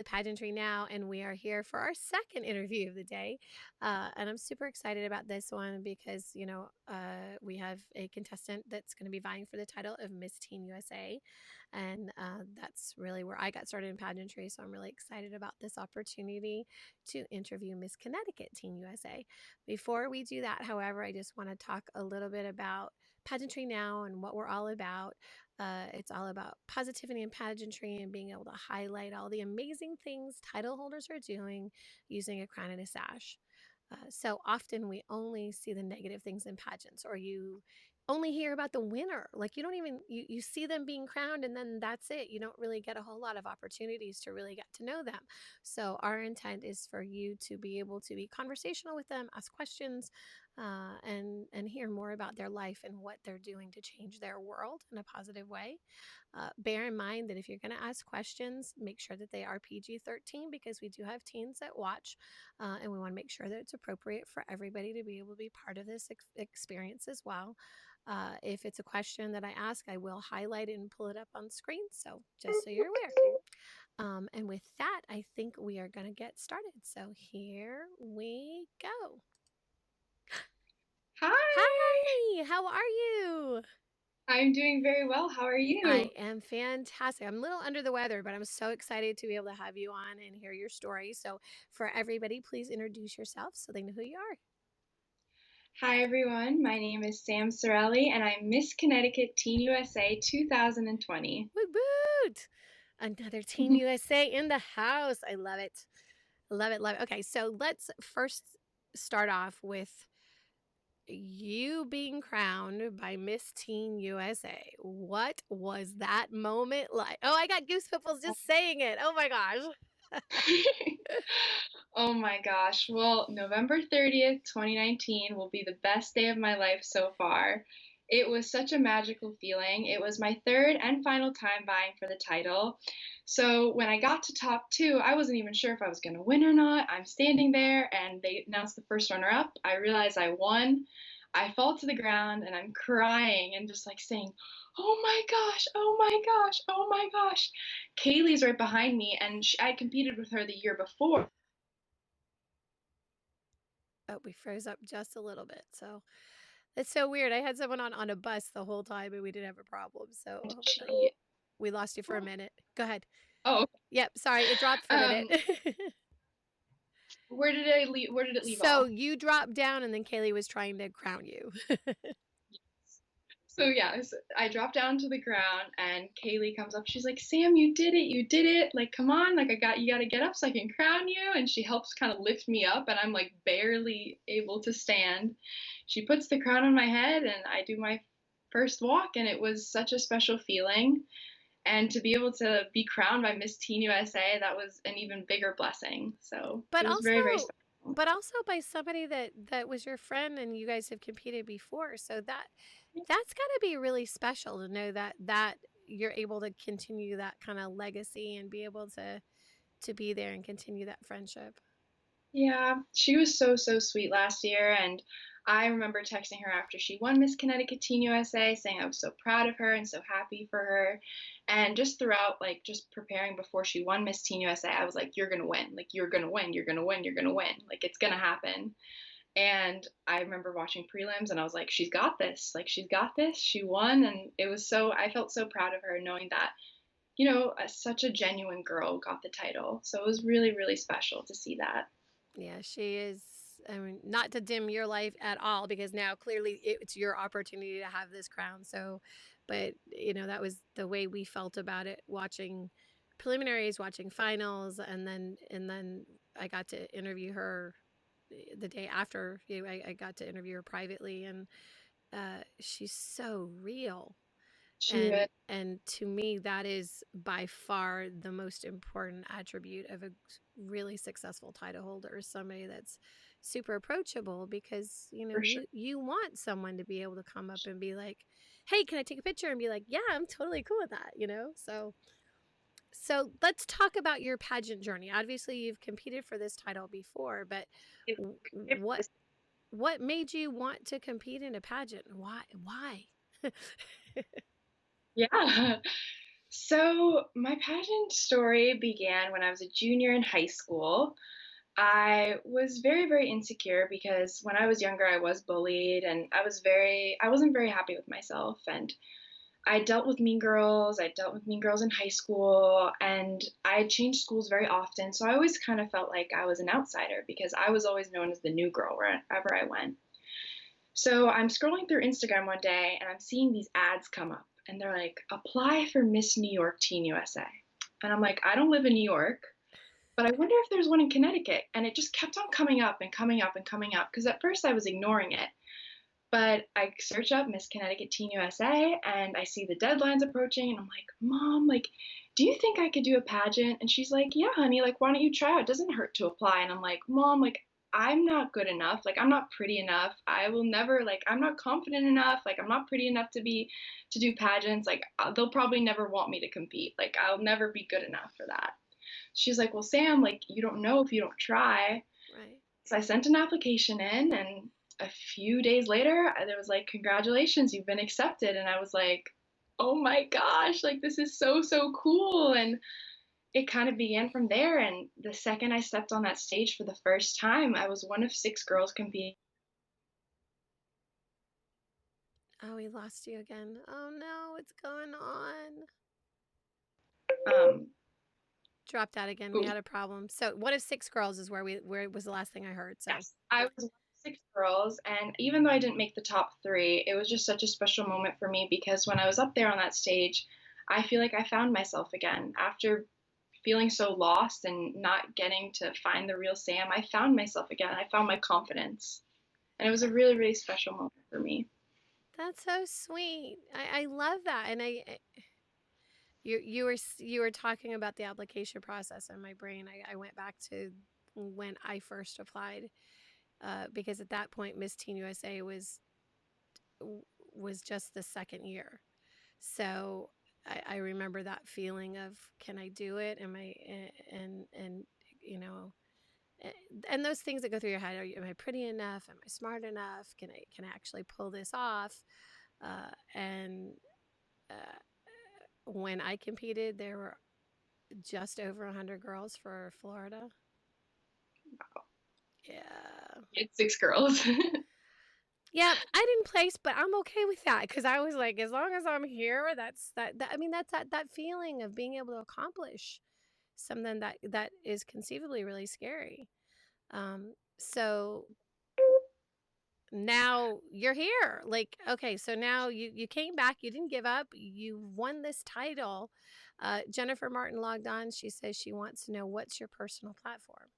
Pageantry Now, and we are here for our second interview of the day. And I'm super excited about this one because, we have a contestant that's going to be vying for the title of Miss Teen USA. And that's really where I got started in pageantry. So I'm really excited about this opportunity to interview Miss Connecticut Teen USA. Before we do that, however, I just want to talk a little bit about Pageantry Now and what we're all about. It's all about positivity and pageantry and being able to highlight all the amazing things title holders are doing using a crown and a sash. So often we only see the negative things in pageants, or you only hear about the winner. Like you don't even, you see them being crowned and then that's it. You don't really get a whole lot of opportunities to really get to know them. So our intent is for you to be able to be conversational with them, ask questions, and hear more about their life and what they're doing to change their world in a positive way. Bear in mind that if you're going to ask questions, make sure that they are PG-13 because we do have teens that watch, and we want to make sure that it's appropriate for everybody to be able to be part of this experience as well. If it's a question that I ask, I will highlight it and pull it up on screen. So just so you're aware. And with that, I think we are going to get started. So here we go. Hi, Hi, how are you? I'm doing very well. How are I you? am fantastic. I'm a little under the weather, but I'm so excited to be able to have you on and hear your story. So, for everybody, please introduce yourself so they know who you are. Hi, everyone. My name is Sarelii, and I'm Miss Connecticut Teen USA 2020. Woot woot! Another Teen USA in the house. I love it. Love it. Love it. Okay, so let's first start off with you being crowned by Miss Teen USA. What was that moment like? Oh, I got goosebumps just saying it. Oh my gosh. Oh my gosh. Well, November 30th, 2019 will be the best day of my life so far. It was such a magical feeling. It was my third and final time vying for the title. So when I got to top two, I wasn't even sure if I was going to win or not. I'm standing there and they announced the first runner up. I realized I won. I fall to the ground and I'm crying and just like saying, "Oh my gosh, oh my gosh, oh my gosh." Kaylee's right behind me, and I competed with her the year before. Oh, we froze up just a little bit. So it's so weird. I had someone on a bus the whole time and we didn't have a problem. So She, we lost you for a minute. Go ahead. oh, Yep. Sorry. It dropped for a minute. um, where did I leave? Where did it leave So off? you dropped down and then Kaylee was trying to crown you. So yeah, so I drop down to the ground, and Kaylee comes up. She's like, "Sam, you did it! You did it! Like, come on! Like, you got to get up so I can crown you." And she helps kind of lift me up, and I'm like barely able to stand. She puts the crown on my head, and I do my first walk, and it was such a special feeling. And to be able to be crowned by Miss Teen USA, that was an even bigger blessing. So but it was very, very also special. but also by somebody that was your friend and you guys have competed before. So that's got to be really special to know that you're able to continue that kind of legacy and be able to be there and continue that friendship. Yeah, she was so, so sweet last year. And I remember texting her after she won Miss Connecticut Teen USA, saying I was so proud of her and so happy for her. And just throughout, like, just preparing before she won Miss Teen USA, I was like, "You're going to win. Like, you're going to win. You're going to win. You're going to win. Like, it's going to happen." And I remember watching prelims and I was like, "She's got this. Like, she's got this." She won. And it was so, I felt so proud of her knowing that, such a genuine girl got the title. So it was really, really special to see that. Yeah, she is. I mean, not to dim your life at all, because now clearly it's your opportunity to have this crown. So, but that was the way we felt about it watching preliminaries, watching finals, and then I got to interview her the day after. I got to interview her privately, and she's so real. She And to me, that is by far the most important attribute of a really successful title holder, is somebody that's super approachable, because for sure. you want someone to be able to come up and be like, hey, can I take a picture, and be like, yeah, I'm totally cool with that. So let's talk about your pageant journey. Obviously you've competed for this title before, but what what made you want to compete in a pageant? Why? Yeah. So, my pageant story began when I was a junior in high school. I was very, very insecure because when I was younger, I was bullied and I wasn't very happy with myself. And I dealt with mean girls. I dealt with mean girls in high school and I changed schools very often. So I always kind of felt like I was an outsider because I was always known as the new girl wherever I went. So I'm scrolling through Instagram one day and I'm seeing these ads come up and they're like, apply for Miss New York Teen USA. And I'm like, I don't live in New York, but I wonder if there's one in Connecticut. And it just kept on coming up and coming up and coming up because at first I was ignoring it. But I search up Miss Connecticut Teen USA and I see the deadlines approaching and I'm like, Mom, like, do you think I could do a pageant? And she's like, yeah, honey, like, why don't you try out? It doesn't hurt to apply. And I'm like, Mom, like, I'm not good enough. Like, I'm not pretty enough. I will never, like, I'm not confident enough. Like, I'm not pretty enough to do pageants. Like, they'll probably never want me to compete. Like, I'll never be good enough for that. She's like, well, Sam, like, you don't know if you don't try. Right. So I sent an application in, and a few days later, there was like, congratulations, you've been accepted. And I was like, oh my gosh, like, this is so, so cool. And it kind of began from there. And the second I stepped on that stage for the first time, I was one of six girls competing. Oh, we lost you again. Oh no, what's going on? Um, Dropped out again. We ooh, had a problem. So one of six girls is where it was the last thing I heard. So yes, I was one of six girls. And even though I didn't make the top three, it was just such a special moment for me because when I was up there on that stage, I feel like I found myself again after feeling so lost and not getting to find the real Sam. I found myself again. I found my confidence. And it was a that, really, really special moment for me. that's so sweet. I love that. And you were talking about the application process in my brain. I went back to when I first applied because at that point Miss Teen USA was just the second year. So I remember that feeling of can I do it? Am I and you know and those things that go through your head am I pretty enough? Am I smart enough? Can I actually pull this off? And uh, when I competed, there were just over 100 girls for Florida. Yeah. It's six girls. Yeah, I didn't place, but I'm okay with that because I was like, as long as I'm here, I mean, that's that feeling of being able to accomplish something that is conceivably really scary. So now you're here. Like, okay, so now you came back, you didn't give up, you won this title. Jennifer Martin logged on. She says she wants to know what's your personal platform.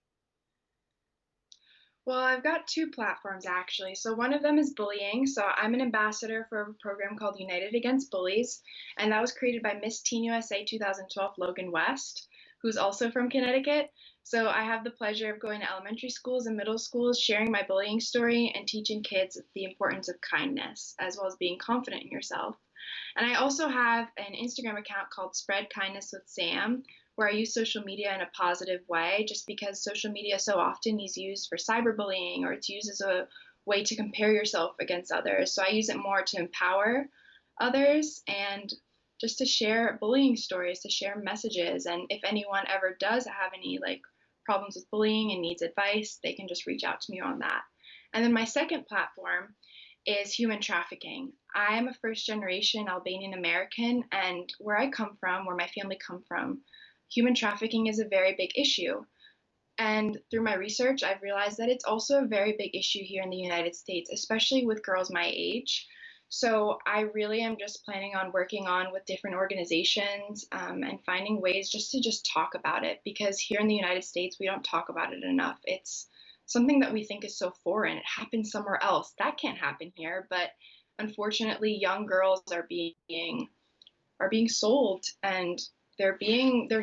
Well, I've got two platforms actually. So one of them is bullying. So I'm an ambassador for a program called United Against Bullies, and that was created by Miss Teen USA 2012 Logan West, who's also from Connecticut. So I have the pleasure of going to elementary schools and middle schools, sharing my bullying story and teaching kids the importance of kindness, as well as being confident in yourself. And I also have an Instagram account called Spread Kindness with Sam, where I use social media in a positive way, just because social media so often is used for cyberbullying or it's used as a way to compare yourself against others. So I use it more to empower others and just to share bullying stories, to share messages. And if anyone ever does have any like problems with bullying and needs advice, they can just reach out to me on that. And then my second platform is human trafficking. I'm a first generation Albanian American, and where I come from, where my family come from, human trafficking is a very big issue. And through my research, I've realized that it's also a very big issue here in the United States, especially with girls my age. So I really am just planning on working on with different organizations and finding ways just to just talk about it because here in the United States we don't talk about it enough. It's something that we think is so foreign. It happens somewhere else. That can't happen here, but unfortunately, young girls are being sold and their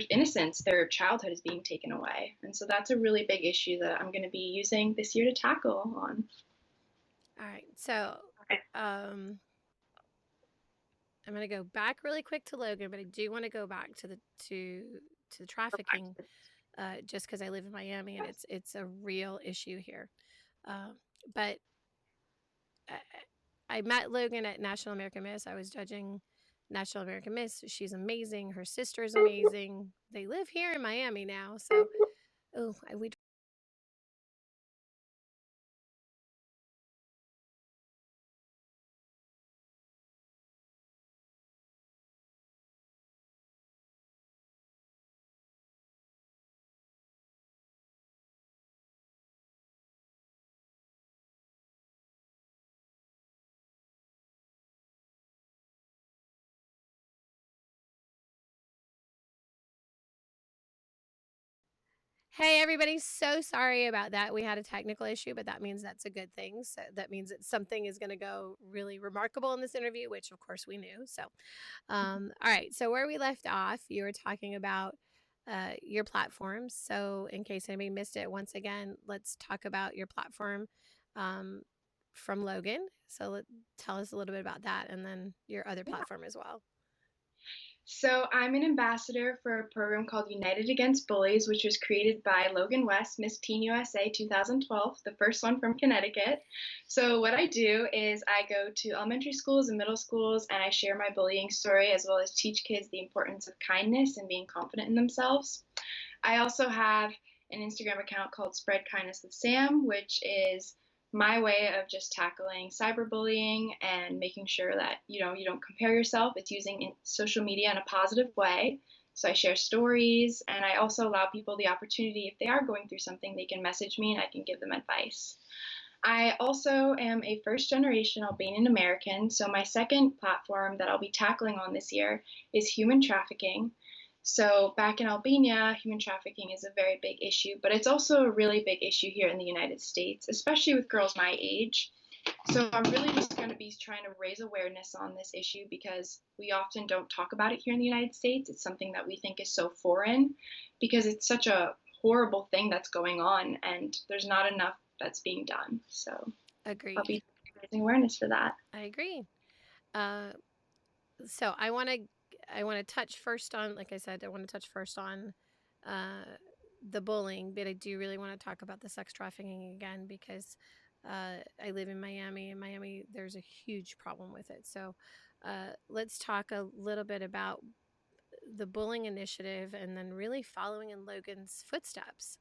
innocence, their childhood is being taken away. And so that's a really big issue that I'm going to be using this year to tackle on. All right. So um I'm going to go back really quick to Logan, but I do want to go back to the trafficking just because I live in Miami and it's a real issue here. Um, but I met Logan at National American Miss. I was judging National American Miss. She's amazing. Her sister's amazing. They live here in Miami now. So, oh, we Hey, everybody. So sorry about that. We had a technical issue, but that means that's a good thing. So that means that something is going to go really remarkable in this interview, which of course we knew. So, all right. So, where we left off, you were talking about your platforms. So, in case anybody missed it, once again, let's talk about your platform um, from Logan. So, tell us a little bit about that and then your other Yeah. platform as well. So I'm an ambassador for a program called United Against Bullies, which was created by Logan West, Miss Teen USA 2012, the first one from Connecticut. So what I do is I go to elementary schools and middle schools and I share my bullying story as well as teach kids the importance of kindness and being confident in themselves. I also have an Instagram account called Spread Kindness with Sam, which is my way of just tackling cyberbullying and making sure that you don't compare yourself. It's using social media in a positive way. So I share stories and I also allow people the opportunity if they are going through something, they can message me and I can give them advice. I also am a first generation Albanian American, so my second platform that I'll be tackling on this year is human trafficking. So, back in Albania, human trafficking is a very big issue, but it's also a really big issue here in the United States, especially with girls my age. So, I'm really just going to be trying to raise awareness on this issue because we often don't talk about it here in the United States. It's something that we think is so foreign because it's such a horrible thing that's going on, and there's not enough that's being done. So, I'll Agreed. be raising awareness for that. I agree. Uh, so I want to touch first on, like I said, I want to touch first on uh, the bullying, but I do really want to talk about the sex trafficking again because I live in Miami. In Miami, there's a huge problem with it. So let's talk a little bit about the bullying initiative and then really following in Logan's footsteps.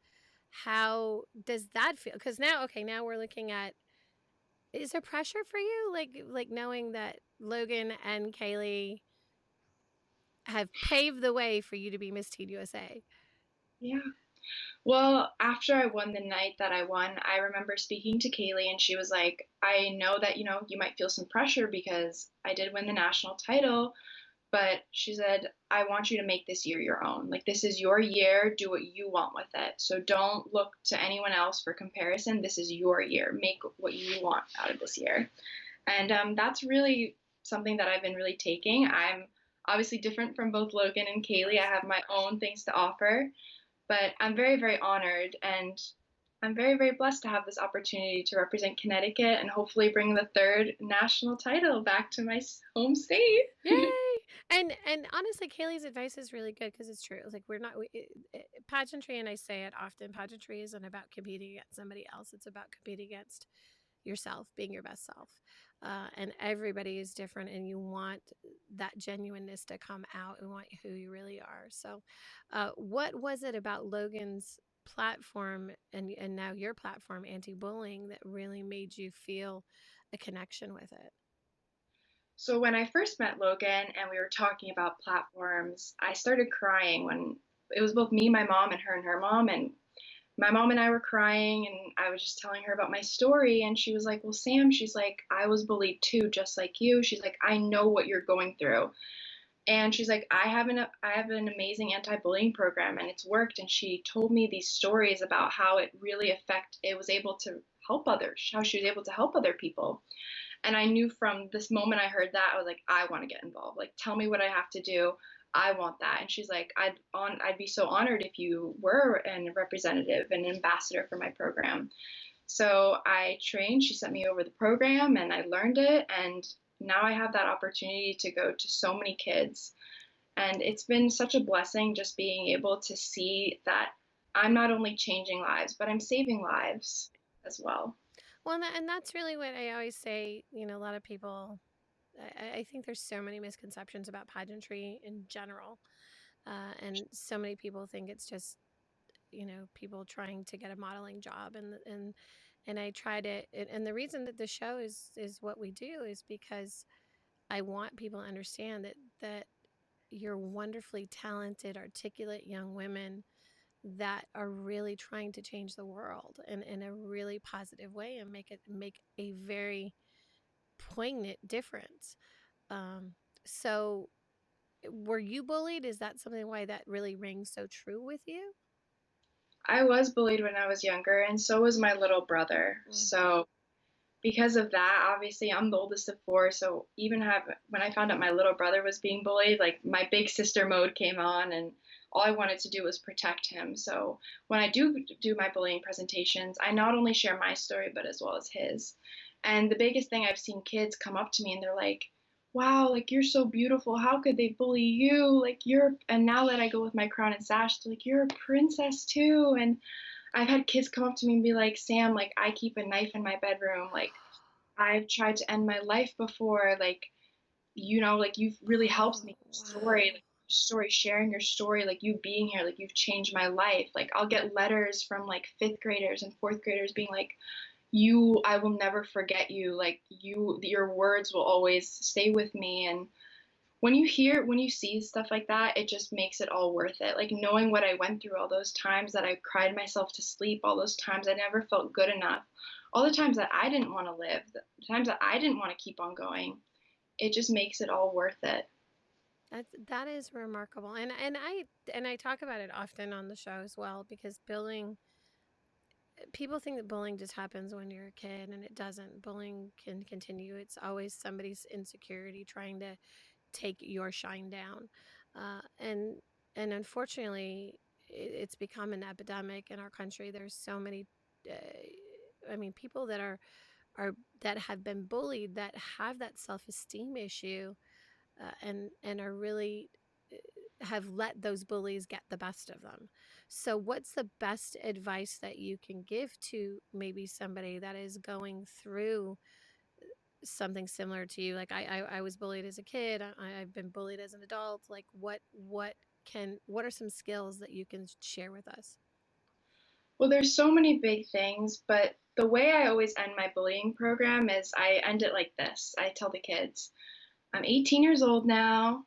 How does that feel? Because now, okay, now we're looking at, is there pressure for you, like knowing that Logan and Kaylee have paved the way for you to be Miss Teen USA? Yeah. Well, after I won the night that I won, I remember speaking to Kaylee, and she was like, I know that, you might feel some pressure because I did win the national title, but she said, I want you to make this year your own. Like, this is your year. Do what you want with it. So don't look to anyone else for comparison. This is your year. Make what you want out of this year. And that's really something that I've been really taking. I'm obviously different from both Logan and Of Kaylee. I course. have my own things to offer, but I'm very, very honored and I'm very, very blessed to have this opportunity to represent Connecticut and hopefully bring the third national title back to my home state. Yay! And honestly, Kaylee's advice is really good because it's true. Like we're not pageantry, and I say it often. Pageantry isn't about competing against somebody else. It's about competing against yourself, being your best self. And everybody is different, and you want that genuineness to come out and want who you really are. So, what was it about Logan's platform and now your platform, anti bullying, that really made you feel a connection with it? So when I first met Logan and we were talking about platforms, I started crying when it was both me, my mom, and her mom. And my mom and I were crying, and I was just telling her about my story. And she was like, well, Sam, she's like, I was bullied too, just like you. She's like, I know what you're going through. And she's like, I have an amazing anti-bullying program and it's worked. And she told me these stories about how it was able to help others, how she was able to help other people. And I knew from this moment I heard that, I was like, I want to get involved. Like, tell me what I have to do. I want that. And she's like, I'd be so honored if you were a representative, an ambassador for my program. So I trained, she sent me over the program and I learned it. And now I have that opportunity to go to so many kids. And it's been such a blessing just being able to see that I'm not only changing lives, but I'm saving lives as well. Well, and that's really what I always say. A lot of people I think there's so many misconceptions about pageantry in general, and so many people think it's just, people trying to get a modeling job, and I try to, and the reason that the show is what we do is because I want people to understand that you're wonderfully talented, articulate young women that are really trying to change the world in a really positive way and make a very poignant difference. Um, so were you bullied? Is that something why that really rings so true with you? I was bullied when I was younger, and so was my little brother. Mm. So because of that, obviously I'm the oldest of four, so even when I found out my little brother was being bullied, like my big sister mode came on, and all I wanted to do was protect him. So when I do my bullying presentations, I not only share my story but as well as his. And the biggest thing, I've seen kids come up to me and they're like, "Wow, like you're so beautiful. How could they bully you? Like you're," and now that I go with my crown and sash, they're like, "You're a princess too." And I've had kids come up to me and be like, "Sam, like I keep a knife in my bedroom. Like I've tried to end my life before. Like, like you've really helped Oh, me. Your story, wow. like story, sharing your story, like you being here, like you've changed my life." Like I'll get letters from like fifth graders and fourth graders being like, I will never forget you. Like your words will always stay with me. And when you see stuff like that, it just makes it all worth it. Like knowing what I went through, all those times that I cried myself to sleep, all those times I never felt good enough, all the times that I didn't want to live, the times that I didn't want to keep on going, it just makes it all worth it. That is remarkable, and I talk about it often on the show as well because bullying. People think that bullying just happens when you're a kid, and it doesn't. Bullying can continue. It's always somebody's insecurity trying to take your shine down, uh, and and unfortunately, it's become an epidemic in our country. There's so many. I mean, people are that have been bullied that have that self esteem issue, and are really have let those bullies get the best of them. So, what's the best advice that you can give to maybe somebody that is going through something similar to you? Like I was bullied as a kid. I've been bullied as an adult. Like what are some skills that you can share with us? Well, there's so many big things, but the way I always end my bullying program is I end it like this. I tell the kids, I'm 18 years old now.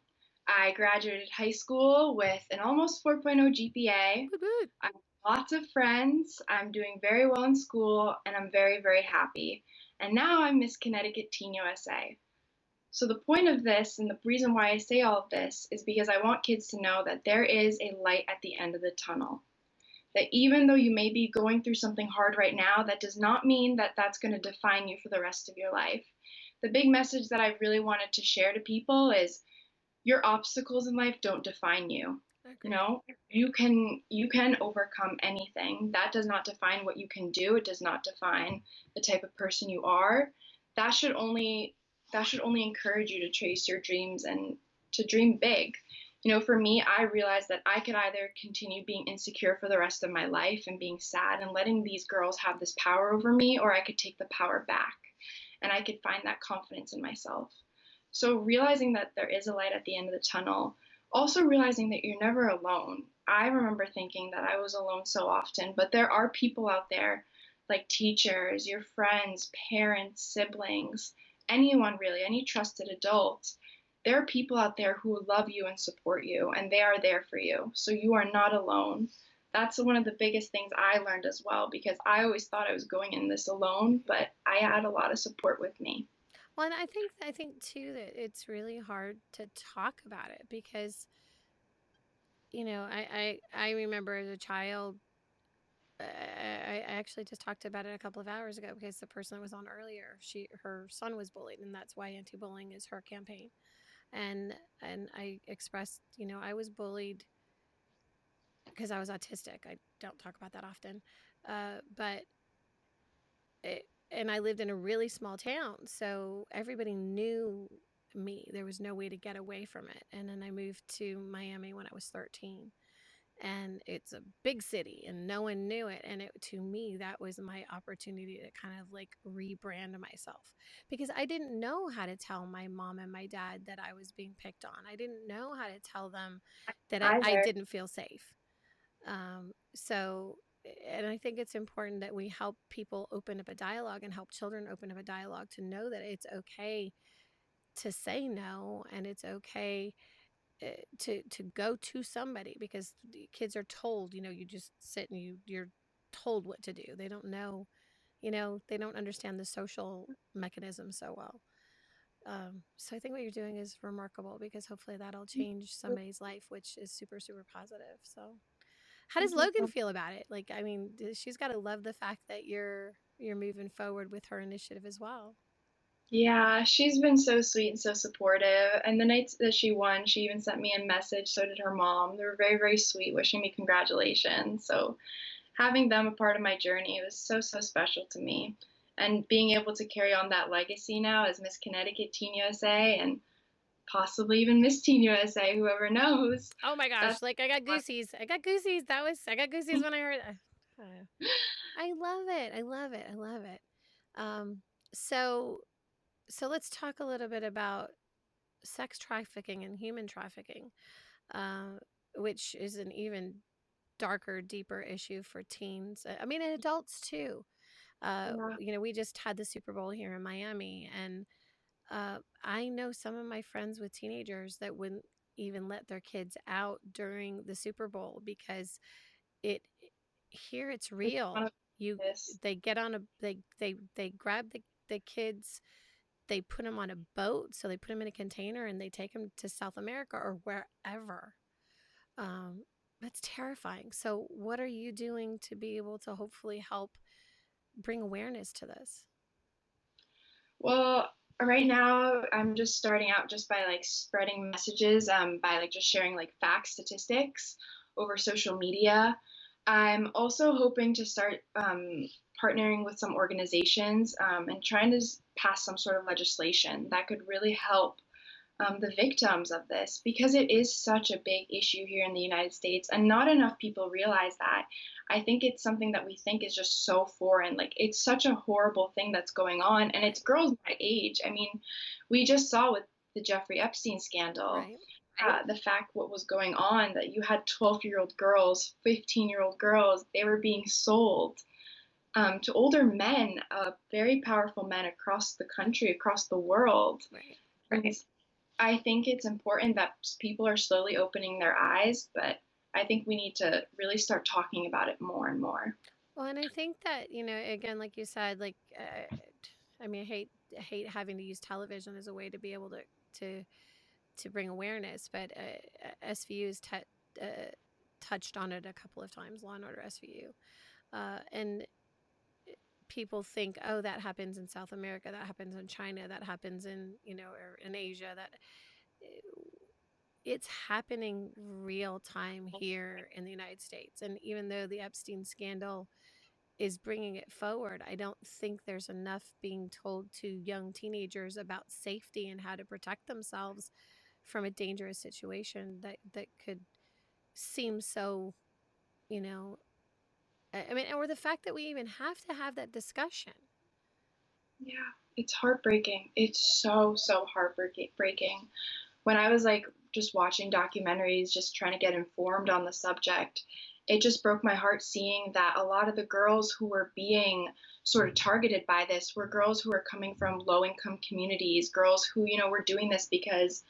I graduated high school with an almost 4.0 GPA. Woot woot. I have lots of friends. I'm doing very well in school, and I'm very, very happy. And now I'm Miss Connecticut Teen USA. So, the point of this and the reason why I say all of this is because I want kids to know that there is a light at the end of the tunnel. That even though you may be going through something hard right now, that does not mean that that's going to define you for the rest of your life. The big message that I really wanted to share to people is your obstacles in life don't define you. You Agreed. know, you can overcome anything. That does not define what you can do. It does not define the type of person you are. That should only that should only encourage you to chase your dreams and to dream big. For me, I realized that I could either continue being insecure for the rest of my life and being sad and letting these girls have this power over me, or I could take the power back and I could find that confidence in myself. So realizing that there is a light at the end of the tunnel, also realizing that you're never alone. I remember thinking that I was alone so often, but there are people out there like teachers, your friends, parents, siblings, anyone really, any trusted adult. There are people out there who love you and support you, and they are there for you. So you are not alone. That's one of the biggest things I learned as well because I always thought I was going in this alone, but I had a lot of support with me. Well, and I think too that it's really hard to talk about it because I remember as a child. I actually just talked about it a couple of hours ago because the person that was on earlier, her son was bullied, and that's why anti-bullying is her campaign. And and I expressed, I was bullied because I was autistic. I don't talk about that often, but and I lived in a really small town, so everybody knew me. There was no way to get away from it. And then I moved to Miami when I was 13, and it's a big city and no one knew it, and to me that was my opportunity to kind of like rebrand myself, because I didn't know how to tell my mom and my dad that I was being picked on. I didn't know how to tell them that I Either. didn't feel safe. So, and I think it's important that we help people open up a dialogue and help children open up a dialogue to know that it's okay to say no, and it's okay to go to somebody, because the kids are told, you just sit and you're told what to do. They don't know, they don't understand the social mechanism so well. So I think what you're doing is remarkable, because hopefully that'll change somebody's life, which is super super positive. So how does Thank you Logan so. feel about it? Like, I mean, she's got to love the fact that you're moving forward with her initiative as well. Yeah, she's been so sweet and so supportive. And the night that she won, she even sent me a message. So did her mom. They were very, very sweet, wishing me congratulations. So having them a part of my journey was so, so special to me. And being able to carry on that legacy now as Miss Connecticut Teen USA and possibly even Miss Teen USA, whoever knows. Oh my That's gosh, like I got goosies. I got goosies. I got goosies when I heard I love it. I love it. I love it. Um so so let's talk a little bit about sex trafficking and human trafficking, uh, which is an even darker, deeper issue for teens. I mean, and adults too. yeah, We just had the Super Bowl here in Miami, and I know some of my friends with teenagers that wouldn't even let their kids out during the Super Bowl because it here it's it's one real. of You this. they get on a they grab the kids, they put them on a boat, so they put them in a container and they take them to South America or wherever. Um, that's terrifying. So, what are you doing to be able to hopefully help bring awareness to this? Well, right now I'm just starting out just by like spreading messages, by like just sharing like facts, statistics over social media. I'm also hoping to start partnering with some organizations and trying to pass some sort of legislation that could really help the victims of this because it is such a big issue here in the United States, and not enough people realize that. I think it's something that we think is just so foreign. Like, it's such a horrible thing that's going on, and it's Right, girls my age. I mean, we just saw with the Jeffrey Epstein scandal. right, The fact what was going on, that you had 12-year-old girls, 15-year-old girls, they were being sold to older men, very powerful men across the country, across the world. right. And I think it's important that people are slowly opening their eyes, but I think we need to really start talking about it more and more. Well, and I think that, again, like you said, like, I mean, I hate having to use television as a way to be able to to bring awareness, but SVU has touched on it a couple of times. Law and Order SVU, and people think, oh, that happens in South America, that happens in China, that happens in or in Asia. That it's happening real time here in the United States, and even though the Epstein scandal is bringing it forward, I don't think there's enough being told to young teenagers about safety and how to protect themselves from a dangerous situation that could seem so, you know, I mean, or the fact that we even have to have that discussion. Yeah, it's heartbreaking. It's so, so heartbreaking. When I was like just watching documentaries, just trying to get informed on the subject, it just broke my heart seeing that a lot of the girls who were being sort of targeted by this were girls who were coming from low income communities, girls who, were doing this because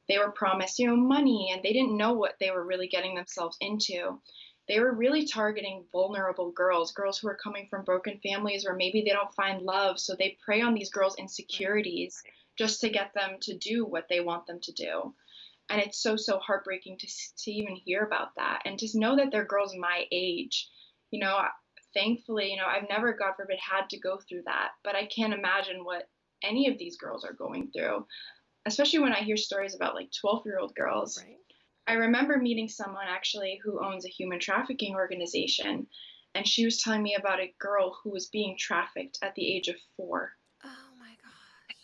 they were promised, money and they didn't know what they were really getting themselves into. They were really targeting vulnerable girls, girls who are coming from broken families where maybe they don't find love. So they prey on these girls' Right. insecurities just to get them to do what they want them to do. And it's so, so heartbreaking to even hear about that and to know that they're girls my age. You know, thankfully, I've never, God forbid, had to go through that, but I can't imagine what any of these girls are going through, especially when I hear stories about like 12-year-old girls. Right. I remember meeting someone actually who owns a human trafficking organization, and she was telling me about a girl who was being trafficked at the age of 4. Oh my gosh.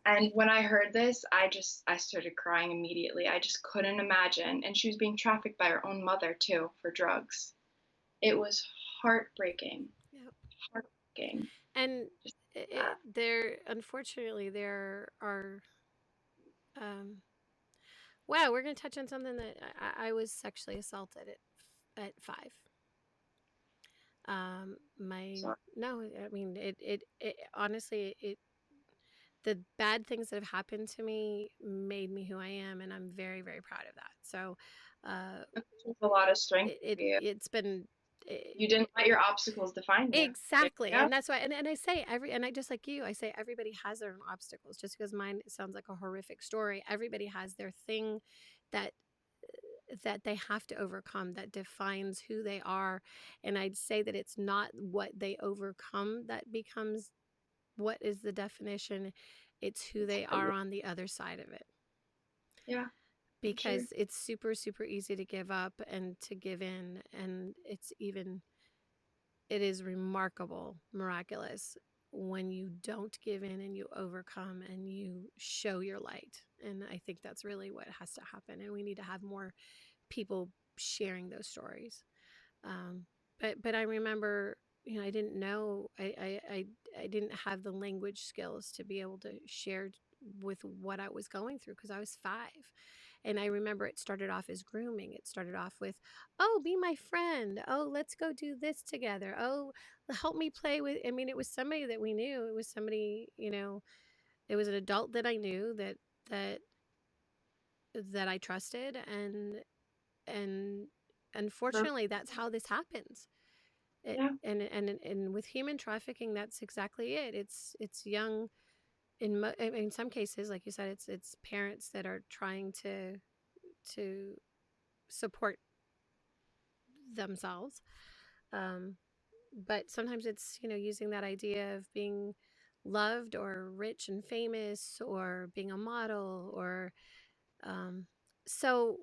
And when I heard this, I started crying immediately. I just couldn't imagine. And she was being trafficked by her own mother too for drugs. It was heartbreaking. Yep. Heartbreaking. And Just it, that. there, unfortunately, there are. Um, wow, we're going to touch on something that I was sexually assaulted at 5. My So no, I mean it honestly it the bad things that have happened to me made me who I am, and I'm very very proud of that. So, uh, it took a lot of strength it for you. it's been it, You didn't let your obstacles define you. There exactly, you go. and that's why, and I say and I just like you, I say everybody has their own obstacles. Just because mine sounds like a horrific story, everybody has their thing that they have to overcome that defines who they are. And I'd say that it's not what they overcome that becomes what is the definition, it's who It's they how are you, on the other side of it. yeah, for sure. Because it's super super easy to give up and to give in, and it is remarkable, miraculous when you don't give in and you overcome and you show your light. And I think that's really what has to happen, and we need to have more people sharing those stories. Um, but I remember, I didn't know, I didn't have the language skills to be able to share with what I was going through because I was 5. And I remember it started off as grooming. It started off with, oh, be my friend. Oh, let's go do this together. Oh, help me play with. I mean, it was somebody that we knew. It was somebody, it was an adult that I knew that that I trusted, and For, unfortunately that's how this happens. yeah, And with human trafficking, that's exactly it. It's young, in some cases, like you said, it's parents that are trying to support themselves. um, but sometimes it's, using that idea of being loved or rich and famous or being a model or um, so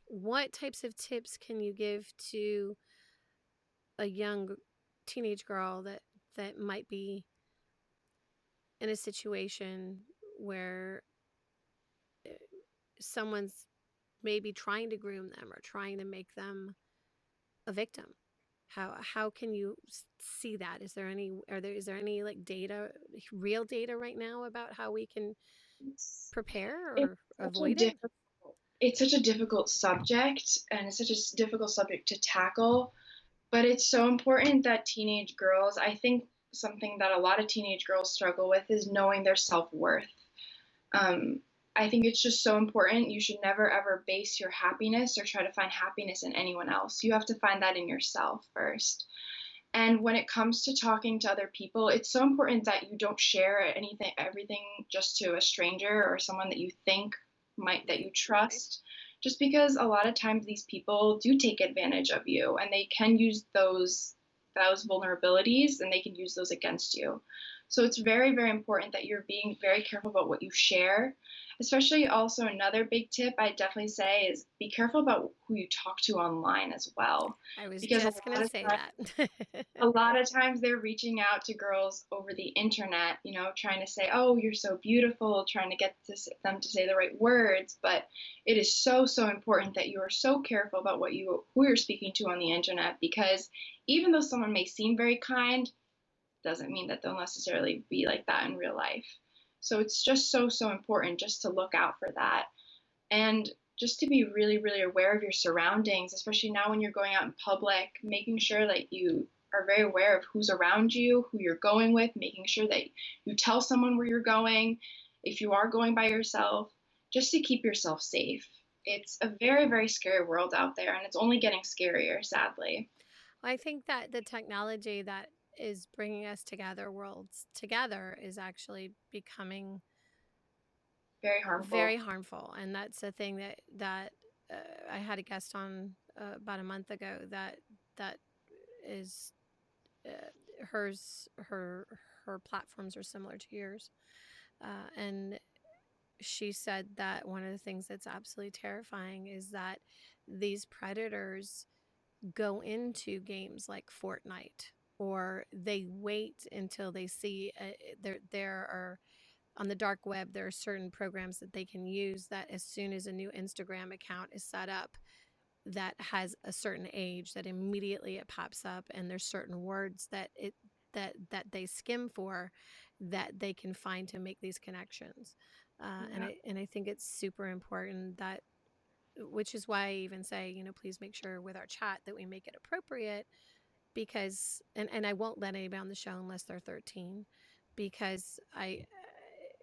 what types of tips can you give to a young teenage girl that might be in a situation where someone's maybe trying to groom them or trying to make them a victim? How can you see that? Is there any like data, real data right now about how we can it's, prepare it's or such a avoid it? difficult, it's such a difficult subject, and it's such a difficult subject to tackle. But it's so important that teenage girls, I think something that a lot of teenage girls struggle with is knowing their self worth. Um, I think it's just so important. You should never ever base your happiness or try to find happiness in anyone else. You have to find that in yourself first. And when it comes to talking to other people, it's so important that you don't share anything, everything just to a stranger or someone that you think might, that Right, you trust. Just because a lot of times these people do take advantage of you and they can use those vulnerabilities and they can use those against you. So it's very, very important that you're being very careful about what you share. Especially also another big tip I'd definitely say is be careful about who you talk to online as well. I was Because just gonna say that. a lot of times they're reaching out to girls over the internet, trying to say, "Oh, you're so beautiful," trying to get them to say the right words. But it is so, so important that you are so careful about who you're speaking to on the internet, because even though someone may seem very kind, doesn't mean that they'll necessarily be like that in real life. So it's just so, so important just to look out for that, and just to be really, really aware of your surroundings, especially now when you're going out in public, making sure that you are very aware of who's around you, who you're going with, making sure that you tell someone where you're going if you are going by yourself, just to keep yourself safe. It's a very, very scary world out there, and it's only getting scarier, sadly. Well, I think that the technology that is bringing us together, worlds together, is actually becoming Very very harmful. harmful, and that's a thing that I had a guest on about a month ago that is her platforms are similar to yours, and she said that one of the things that's absolutely terrifying is that these predators go into games like Fortnite, or they wait until they see there are on the dark web, there are certain programs that they can use that as soon as a new Instagram account is set up that has a certain age, that immediately it pops up, and there's certain words that they skim for that they can find to make these connections. Yeah, And I think it's super important that, which is why I even say, please make sure with our chat that we make it appropriate, because and I won't let anybody on the show unless they're 13, because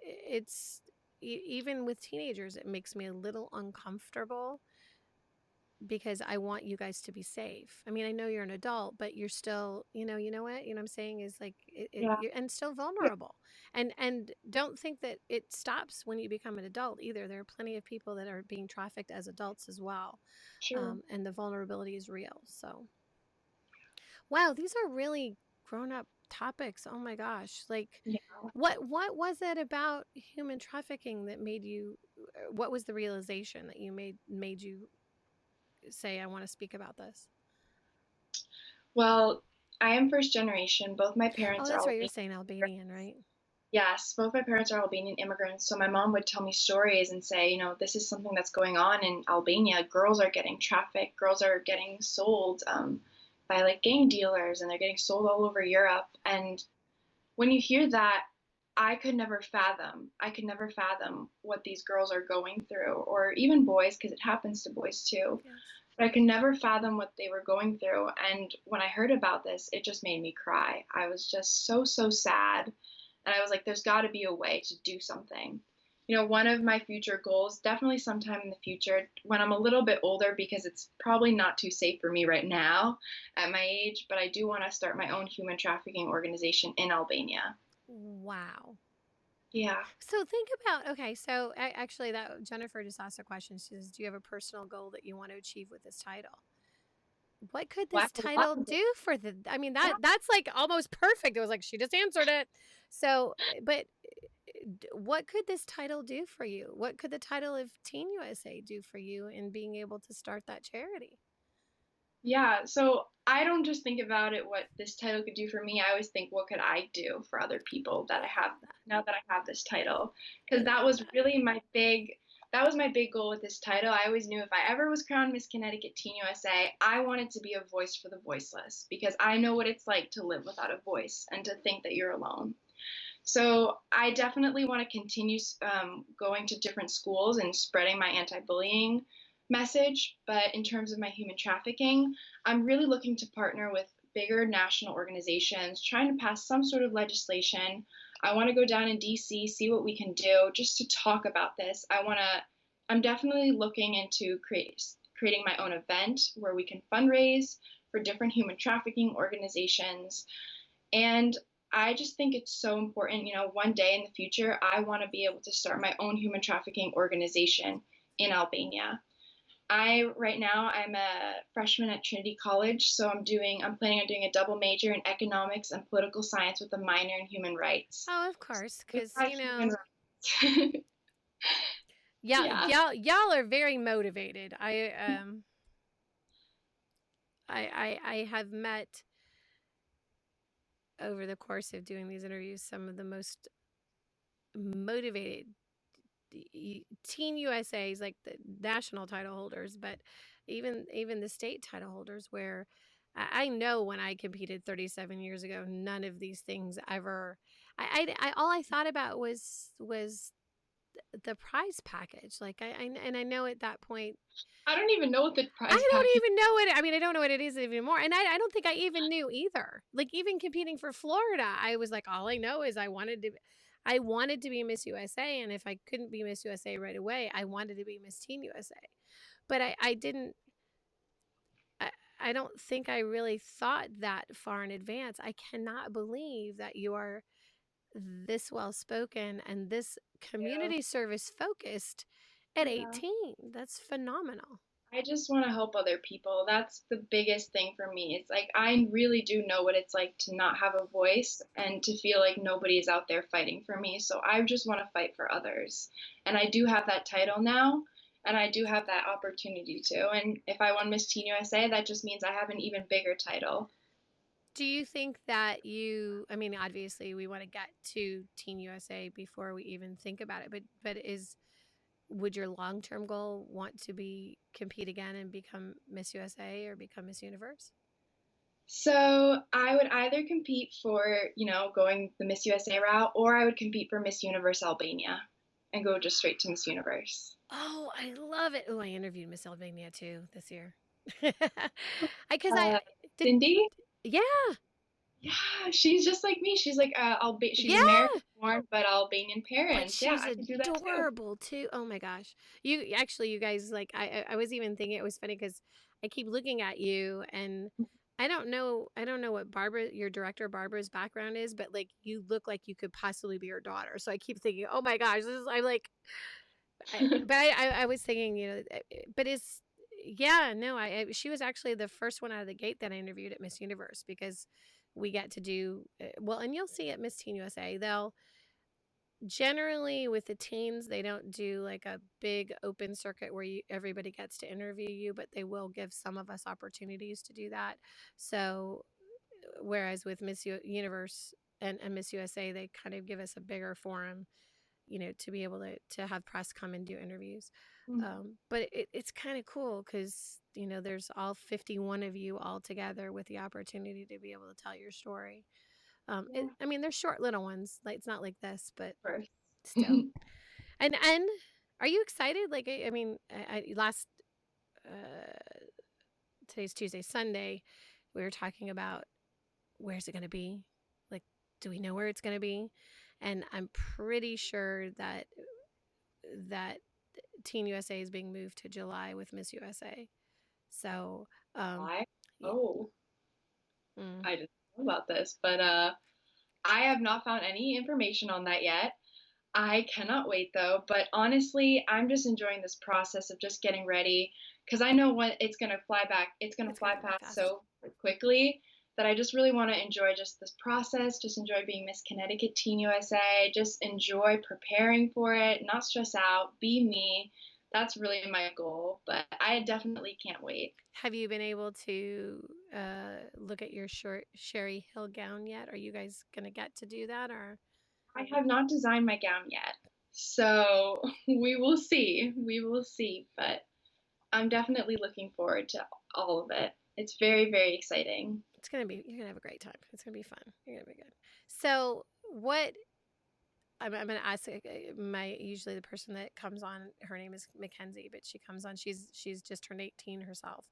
it's even with teenagers it makes me a little uncomfortable, because I want you guys to be safe. I mean, I know you're an adult, but you're still, what I'm saying is like yeah, you're, and still yeah, vulnerable. And don't think that it stops when you become an adult either. There are plenty of people that are being trafficked as adults as well, sure. and the vulnerability is real. So, wow, these are really grown up topics. Oh my gosh, like. Yeah. What was it about human trafficking that made you? What was the realization that you made you say, I want to speak about this? Well, I am first generation. Both my Oh, parents are that's right. You're Albanian. saying Albanian, right? Yes, both my parents are Albanian immigrants. So my mom would tell me stories and say, this is something that's going on in Albania. Girls are getting trafficked. Girls are getting sold by like gang dealers, and they're getting sold all over Europe. And when you hear that, I could never fathom. I could never fathom what these girls are going through, or even boys, because it happens to boys too. Yes. But I could never fathom what they were going through. And when I heard about this, it just made me cry. I was just so, so sad. And I was like, there's got to be a way to do something. One of my future goals, definitely sometime in the future, when I'm a little bit older, because it's probably not too safe for me right now at my age, but I do want to start my own human trafficking organization in Albania. Wow. Yeah. So think about, okay, so actually that Jennifer just asked a question. She says, "Do you have a personal goal that you want to achieve with this title?" What could Well, I this have a lot title of it. do for the I mean Yeah. that's like almost perfect. It was like she just answered it. So, but what could this title do for you? What could the title of Teen USA do for you in being able to start that charity? Yeah, so I don't just think about it what this title could do for me. I always think what could I do for other people I that I have love that. now that I have this title. I Because that love was that. really my big goal with this title. I always knew if I ever was crowned Miss Connecticut Teen USA, I wanted to be a voice for the voiceless because I know what it's like to live without a voice and to think that you're alone. So I definitely want to continue going to different schools and spreading my anti-bullying message. But in terms of my human trafficking, I'm really looking to partner with bigger national organizations, trying to pass some sort of legislation. I want to go down in DC, see what we can do just to talk about this. I'm definitely looking into creating my own event where we can fundraise for different human trafficking organizations. And I just think it's so important. One day in the future, I want to be able to start my own human trafficking organization in Albania. Right now, I'm a freshman at Trinity College, so I'm planning on doing a double major in economics and political science with a minor in human rights. Oh, of course, We've because got human rights. yeah, Yeah. y'all are very motivated. I have met over the course of doing these interviews some of the most motivated Teen USA's, like the national title holders, but even the state title holders, where I know when I competed 37 years ago, none of these things ever. I all I thought about was the prize package. Like and I know at that point I don't even know what the I prize don't package. even know it. I mean, I don't know what it is anymore. And I don't think I even knew either. Like even competing for Florida, I was like, all I know is I wanted to be Miss USA. And if I couldn't be Miss USA right away, I wanted to be Miss Teen USA. But I didn't I, I don't think I really thought that far in advance. I cannot believe that you are this well spoken and this Yeah. community service focused at Yeah. 18. That's phenomenal. I just want to help other people. That's the biggest thing for me. It's like I really do know what it's like to not have a voice and to feel like nobody is out there fighting for me. So I just want to fight for others. And I do have that title now, and I do have that opportunity to. And if I won Miss Teen USA, that just means I have an even bigger title. Do you think that I mean, obviously we want to get to Teen USA before we even think about it, but would your long-term goal want to be compete again and become Miss USA or become Miss Universe? So I would either compete for, going the Miss USA route, or I would compete for Miss Universe Albania and go just straight to Miss Universe. Oh, I love it. Oh, I interviewed Miss Albania too this year. Because I Uh, did, Cindy? yeah, Yeah, she's just like me. She's like she's yeah. American born but Albanian But parents. Yeah, she's I could do that too. adorable too. Oh my gosh. You guys, like, I was even thinking it was funny because I keep looking at you and I don't know what Barbara, your director Barbara's background is, but like you look like you could possibly be her daughter. So I keep thinking, oh my gosh, I'm like, I was thinking, but it's, yeah, no, she was actually the first one out of the gate that I interviewed at Miss Universe because we get to do, well, and you'll see at Miss Teen USA, they'll, generally with the teens they don't do like a big open circuit where everybody gets to interview you, but they will give some of us opportunities to do that. So whereas with Universe and Miss USA, they kind of give us a bigger forum, to be able to have press come and do interviews. But it's kind of cool because there's all 51 of you all together with the opportunity to be able to tell your story. Yeah, I mean, they're short little ones, like it's not like this, but of course. still. And are you excited? Like, I mean, last uh, today's Tuesday, Sunday, we were talking about where's it going to be? Like, do we know where it's going to be? And I'm pretty sure that Teen USA is being moved to July with Miss USA. So, um, I yeah, oh, mm, I didn't know about this, but I have not found any information on that yet. I cannot wait though, but honestly, I'm just enjoying this process of just getting ready because I know when it's going to it's going fly to go by past fast. so quickly that I just really want to enjoy just this process, just enjoy being Miss Connecticut Teen USA, just enjoy preparing for it, not stress out, be me. That's really my goal, but I definitely can't wait. Have you been able to look at your short Sherry Hill gown yet? Are you guys going to get to do that or? I have not designed my gown yet. So we will see. We will see. But I'm definitely looking forward to all of it. It's very, very exciting. It's gonna be, you're gonna have a great time. It's gonna be fun. You're gonna be good. So what, I'm gonna ask my, usually the person that comes on, her name is Mackenzie, but she comes on. She's just turned 18 herself,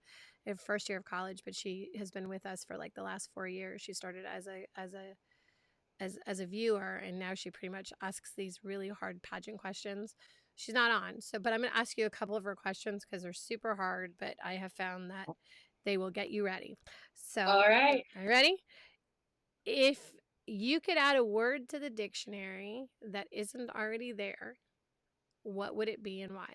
in first year of college, but she has been with us for like the last 4 years. She started as a viewer, and now she pretty much asks these really hard pageant questions. She's not on, so but I'm gonna ask you a couple of her questions because they're super hard, but I have found that they will get you ready. So, All right. are you ready? If you could add a word to the dictionary that isn't already there, what would it be and why?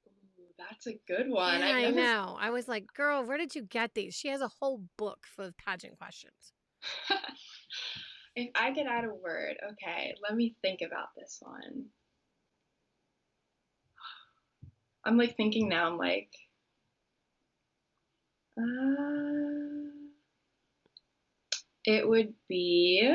Ooh, that's a good one. Yeah, I've I never. know. I was like, girl, where did you get these? She has a whole book full of pageant questions. If I could add a word, okay, let me think about this one. I'm like thinking now, I'm like, uh, it would be.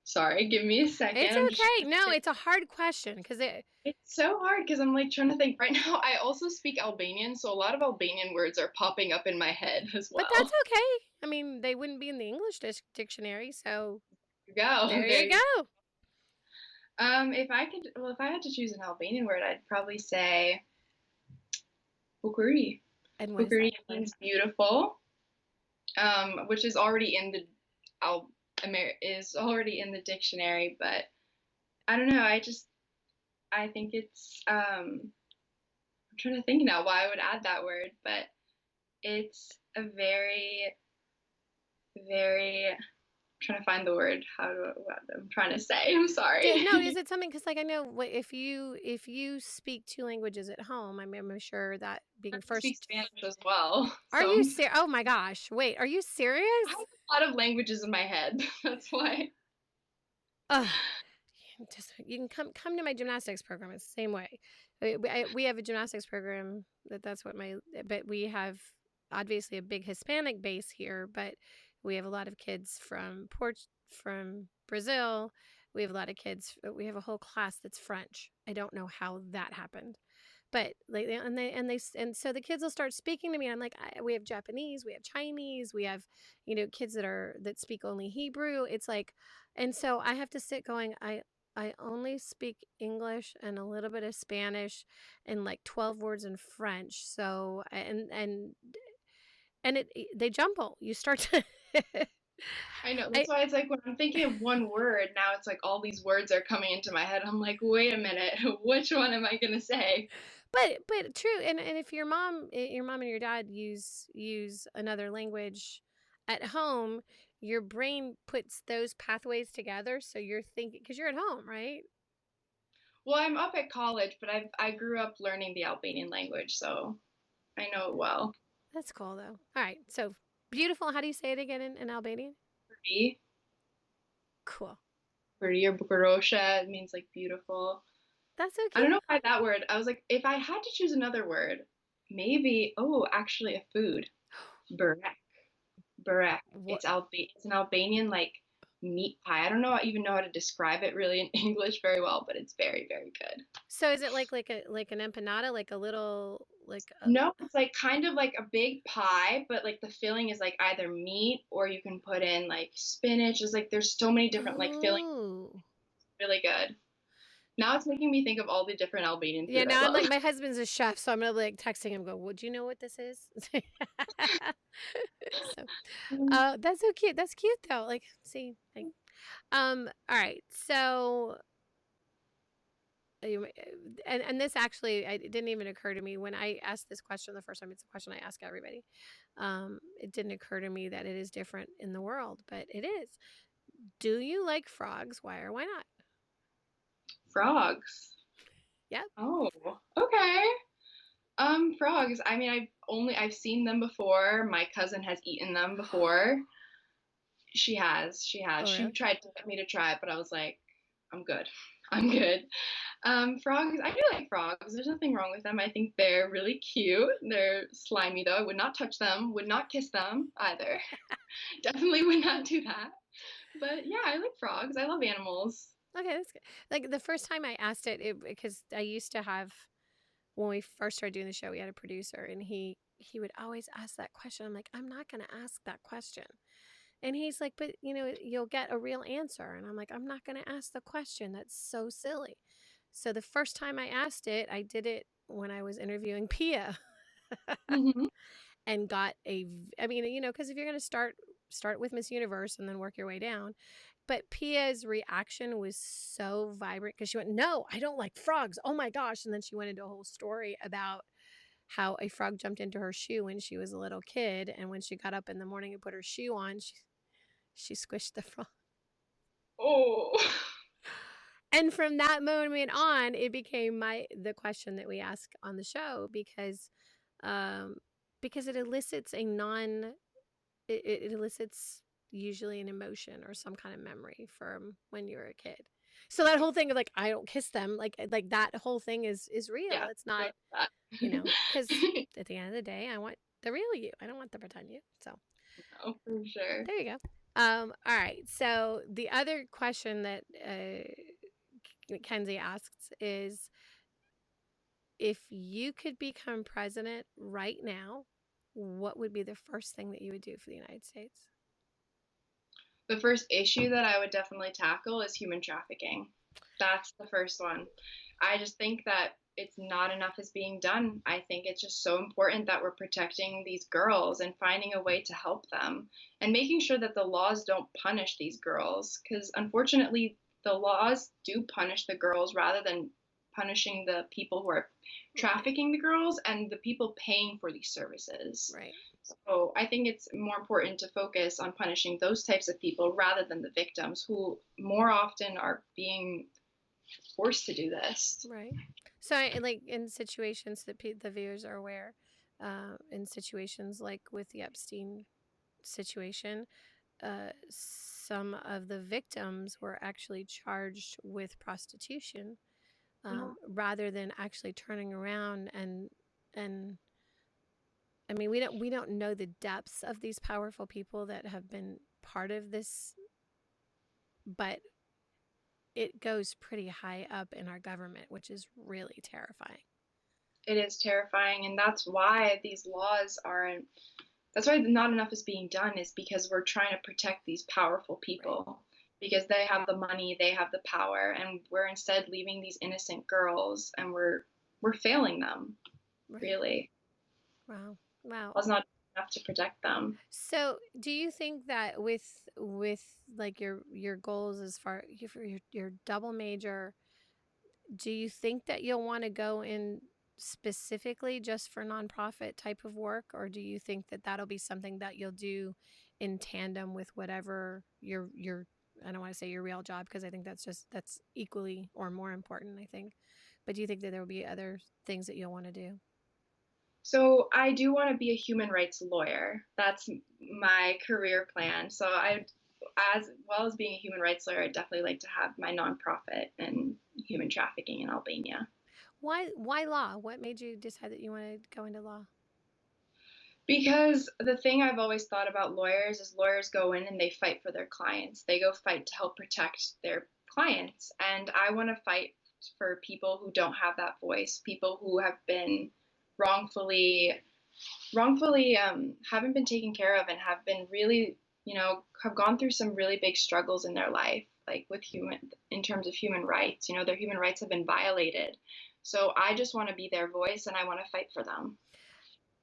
Sorry, give me a second. It's I'm just okay. trying to No, think. it's a hard question because It's so hard because I'm like trying to think right now. I also speak Albanian, so a lot of Albanian words are popping up in my head as but that's well. okay. I mean, they wouldn't be in the English dictionary, so There you go. there There you you go. If I could, well, if I had to choose an Albanian word, I'd probably say bukuri. And what is that? Bukuri means beautiful, which is already in the is already in the dictionary. But I don't know. I think it's I'm trying to think now why I would add that word, but it's a very very. I'm trying to find the word. What I'm trying to say. I'm No, is sorry. it something? Because like I know if you speak two languages at home, I'm sure that I being speak first. Spanish as well, Are so you serious? Oh my gosh! Wait, are you I have serious? a lot of languages in my head. That's why. Ugh. Just you can come to my gymnastics program. It's the same way. We have a gymnastics program that's what my, but we have. obviously a big Hispanic base here, but we have a lot of kids from from Brazil. We have a lot of kids. We have a whole class that's French. I don't know how that happened, but like, and so the kids will start speaking to me. I'm like, we have Japanese, we have Chinese, we have, kids that speak only Hebrew. It's like, and so I have to sit going, I only speak English and a little bit of Spanish and like 12 words in French. So, and they jumble. You start to, I know. I, That's why it's like when I'm thinking of one word, now it's like all these words are coming into my head. I'm like, wait a minute, which one am I gonna say? but true. And if your mom and your dad use another language at home, your brain puts those pathways together. So you're thinking, because you're at home, right? Well, I'm up at college, but I grew up learning the Albanian language, so I know it well. That's cool though. All right. So beautiful. How do you say it again in Albanian? Pretty, Cool. pretty or bukurosha, it means like beautiful. That's so I don't cute. know why that word. I was like, if I had to choose another word, maybe, oh, actually a food. Burek. Burek. What? It's an Albanian like meat pie. I don't know even know how to describe it really in English very well, but it's very, very good. So is it like an empanada, like a little like a No, it's like kind of like a big pie, but like the filling is like either meat or you can put in like spinach. It's like there's so many different like fillings. oh. Really good. Now it's making me think of all the different Albanian Yeah, food I now I'm love. like my husband's a chef, so I'm gonna like texting him, go, would you know what this is? So that's so cute. That's cute though. Like, see, like, all right. So you, and this actually, it didn't even occur to me when I asked this question the first time. It's a question I ask everybody. It didn't occur to me that it is different in the world, but it is. Do you like frogs? Why or why not? Frogs. Yep. Oh, okay. Frogs. I mean, I've seen them before. My cousin has eaten them before. She has. She has. Oh, She really? tried to get me to try it, but I was like, I'm good. I'm good. Frogs. I do like frogs. There's nothing wrong with them. I think they're really cute. They're slimy though. I would not touch them. Would not kiss them either. Definitely would not do that. But yeah, I like frogs. I love animals. Okay, that's good. Like the first time I asked it, because I used to have, when we first started doing the show, we had a producer, and he would always ask that question. I'm like, I'm not going to ask that question. And he's like, but you'll get a real answer. And I'm like, I'm not going to ask the question. That's so silly. So the first time I asked it, I did it when I was interviewing Pia Hmm. and got I mean, because if you're going to start with Miss Universe and then work your way down. But Pia's reaction was so vibrant because she went, "No, I don't like frogs. Oh my gosh." And then she went into a whole story about how a frog jumped into her shoe when she was a little kid, and when she got up in the morning and put her shoe on, she squished the frog. Oh. And from that moment on, it became the question that we ask on the show um, because it elicits it elicits usually an emotion or some kind of memory from when you were a kid. So that whole thing of like I don't kiss them, like that whole thing is real. Yeah. It's not, That. because at the end of the day, I want the real you. I don't want the pretend you. So No, for sure. there you go. All right. So the other question that Kenzie asks is, if you could become president right now, what would be the first thing that you would do for the United States? The first issue that I would definitely tackle is human trafficking. That's the first one. I just think that it's not enough is being done. I think it's just so important that we're protecting these girls and finding a way to help them and making sure that the laws don't punish these girls because unfortunately the laws do punish the girls rather than punishing the people who are Right. trafficking the girls and the people paying for these services. Right. So I think it's more important to focus on punishing those types of people rather than the victims who more often are being forced to do this. Right. So, like in situations that the viewers are aware, in situations like with the Epstein situation, some of the victims were actually charged with prostitution, Oh, rather than actually turning around and I mean, we don't know the depths of these powerful people that have been part of this, but it goes pretty high up in our government, which is really terrifying. It is terrifying, and that's why these laws aren't. That's why not enough is being done, is because we're trying to protect these powerful Right. people because they have the money, they have the power, and we're instead leaving these innocent girls, and we're failing them, Right. really. Wow. Wow. It's not enough to protect them. So, do you think that with like your goals as far for your double major, do you think that you'll want to go in specifically just for nonprofit type of work, or do you think that that'll be something that you'll do in tandem with whatever your I don't want to say your real job because I think that's equally or more important, I think. But do you think that there will be other things that you'll want to do? So I do want to be a human rights lawyer. That's my career plan. So as well as being a human rights lawyer, I'd definitely like to have my nonprofit and human trafficking in Albania. Why law? What made you decide that you want to go into law? Because the thing I've always thought about lawyers is lawyers go in and they fight for their clients. They go fight to help protect their clients. And I want to fight for people who don't have that voice, people who have been wrongfully haven't been taken care of and have been really, have gone through some really big struggles in their life, like with human, in terms of human rights. Their human rights have been violated. So I just want to be their voice and I want to fight for them.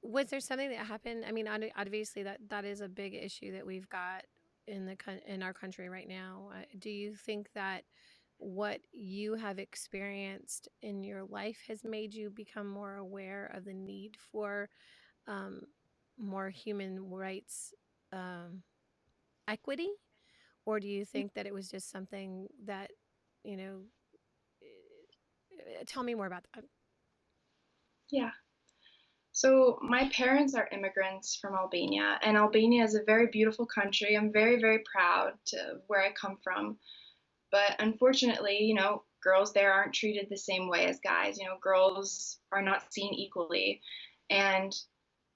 Was there something that happened? I mean, obviously that is a big issue that we've got in our country right now. Do you think that what you have experienced in your life has made you become more aware of the need for um, more human rights um, equity, or do you think that it was just something that you know? Tell me more about that. Yeah. So my parents are immigrants from Albania, and Albania is a very beautiful country. I'm very, very proud to where I come from. But unfortunately, girls there aren't treated the same way as guys. Girls are not seen equally. And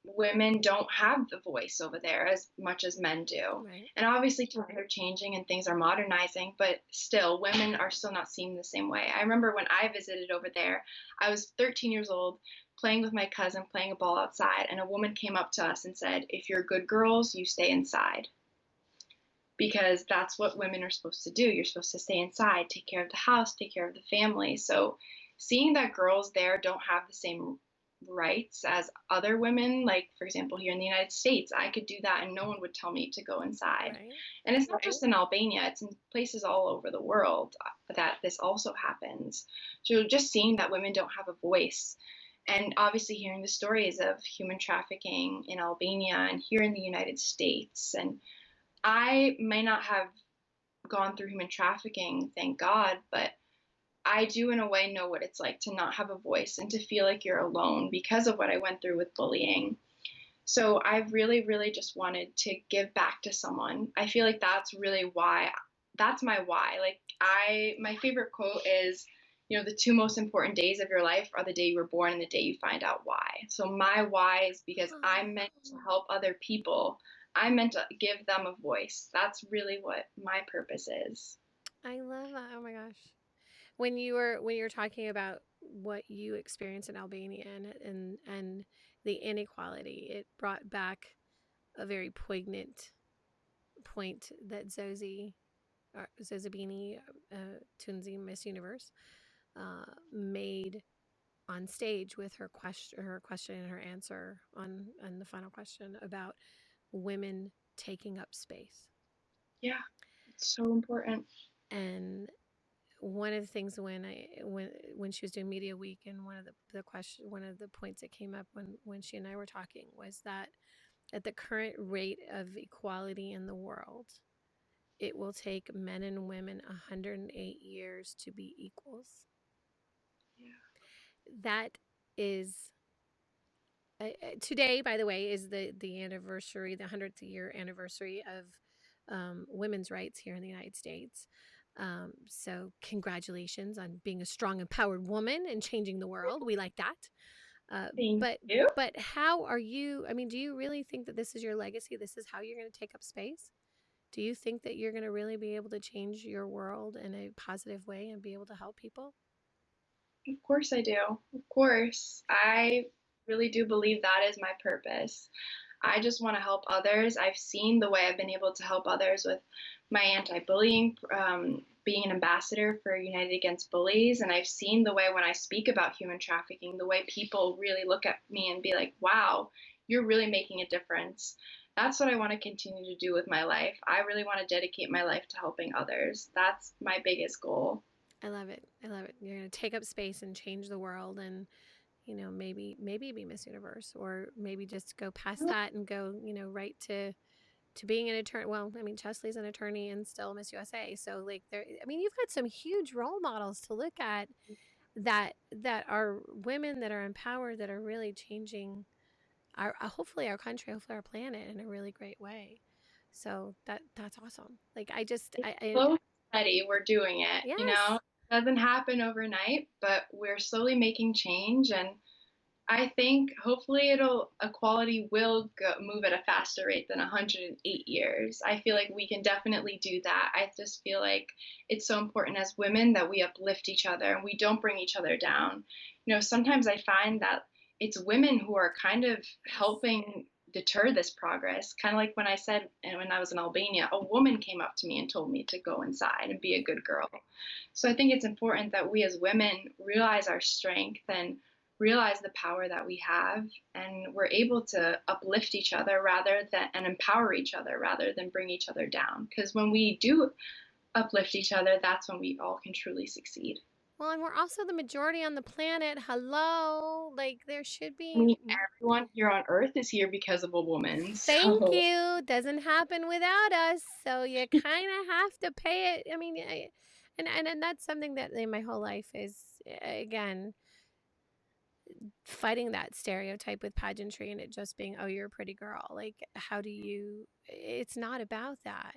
women don't have the voice over there as much as men do. Right. And obviously, times are changing and things are modernizing, but still, women are still not seen the same way. I remember when I visited over there, I was 13 years old, playing with my cousin, playing a ball outside, and a woman came up to us and said, "If you're good girls, you stay inside." Because that's what women are supposed to do. You're supposed to stay inside, take care of the house, take care of the family. So seeing that girls there don't have the same rights as other women, like for example, here in the United States, I could do that and no one would tell me to go inside. Right. And it's not just in Albania, it's in places all over the world that this also happens. So just seeing that women don't have a voice. And obviously, hearing the stories of human trafficking in Albania and here in the United States, and I may not have gone through human trafficking, thank God, but I do, in a way, know what it's like to not have a voice and to feel like you're alone because of what I went through with bullying. So I've really, really just wanted to give back to someone. I feel like that's really why, that's my why. My favorite quote is, the two most important days of your life are the day you were born and the day you find out why. So my why is because I'm meant to help other people. I'm meant to give them a voice. That's really what my purpose is. I love that. Oh my gosh. When you were talking about what you experienced in Albania and the inequality, it brought back a very poignant point that Zozabini Tunzi Miss Universe made on stage with her question and her answer on the final question about women taking up space. Yeah, it's so important. And one of the things when she was doing media week, and one of the points that came up when she and I were talking was that at the current rate of equality in the world, it will take men and women 108 years to be equals. Yeah. That is today, by the way, is the anniversary, the 100th year anniversary of women's rights here in the United States. So, congratulations on being a strong, empowered woman and changing the world. We like that. Uh, Thank but you. but how are you? I mean, do you really think that this is your legacy? This is how you're going to take up space? Do you think that you're going to really be able to change your world in a positive way and be able to help people? Of course I do. Of course. I really do believe that is my purpose. I just want to help others. I've seen the way I've been able to help others with my anti-bullying, being an ambassador for United Against Bullies, and I've seen the way when I speak about human trafficking, the way people really look at me and be like, "Wow, you're really making a difference." That's what I want to continue to do with my life. I really want to dedicate my life to helping others. That's my biggest goal. I love it. I love it. You're going to take up space and change the world, and maybe be Miss Universe, or maybe just go past that and go right to being an attorney. Well, I mean, Chesley's an attorney and still Miss USA. So like there, I mean, you've got some huge role models to look at that are women that are empowered, that are really changing our hopefully our country, hopefully our planet in a really great way. So that's awesome. Like I Slow and steady, we're doing it. yes. It doesn't happen overnight, but we're slowly making change. And I think hopefully equality will move at a faster rate than 108 years. I feel like we can definitely do that. I just feel like it's so important as women that we uplift each other and we don't bring each other down. Sometimes I find that it's women who are kind of Yes. helping deter this progress. Kind of like when I said, and when I was in Albania, a woman came up to me and told me to go inside and be a Right. good girl. So I think it's important that we as women realize our strength and realize the power that we have, and we're able to uplift each other rather than and empower each other rather than bring each other down, because when we do uplift each other, that's when we all can truly succeed. Well, and we're also the majority on the planet. Hello. Like there should I be mean, everyone here on earth is here because of a woman. thank So you. Doesn't happen without us. So you kind of have to pay it. I mean, and that's something that in my whole life is again fighting that stereotype with pageantry and it just being, oh, you're a pretty girl. Like, how do you? It's not about that.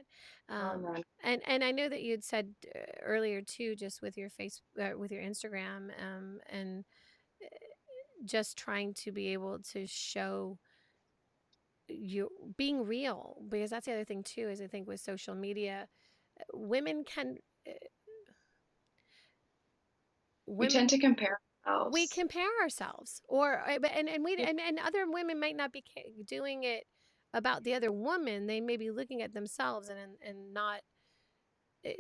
Um, no, and I know that you'd said earlier too, just with your with your Instagram, and just trying to be able to show you being real, because that's the other thing too, is I think with social media women can uh, we women tend to compare we ourselves. compare ourselves, or and other women might not be doing it about the other woman. They may be looking at themselves and not,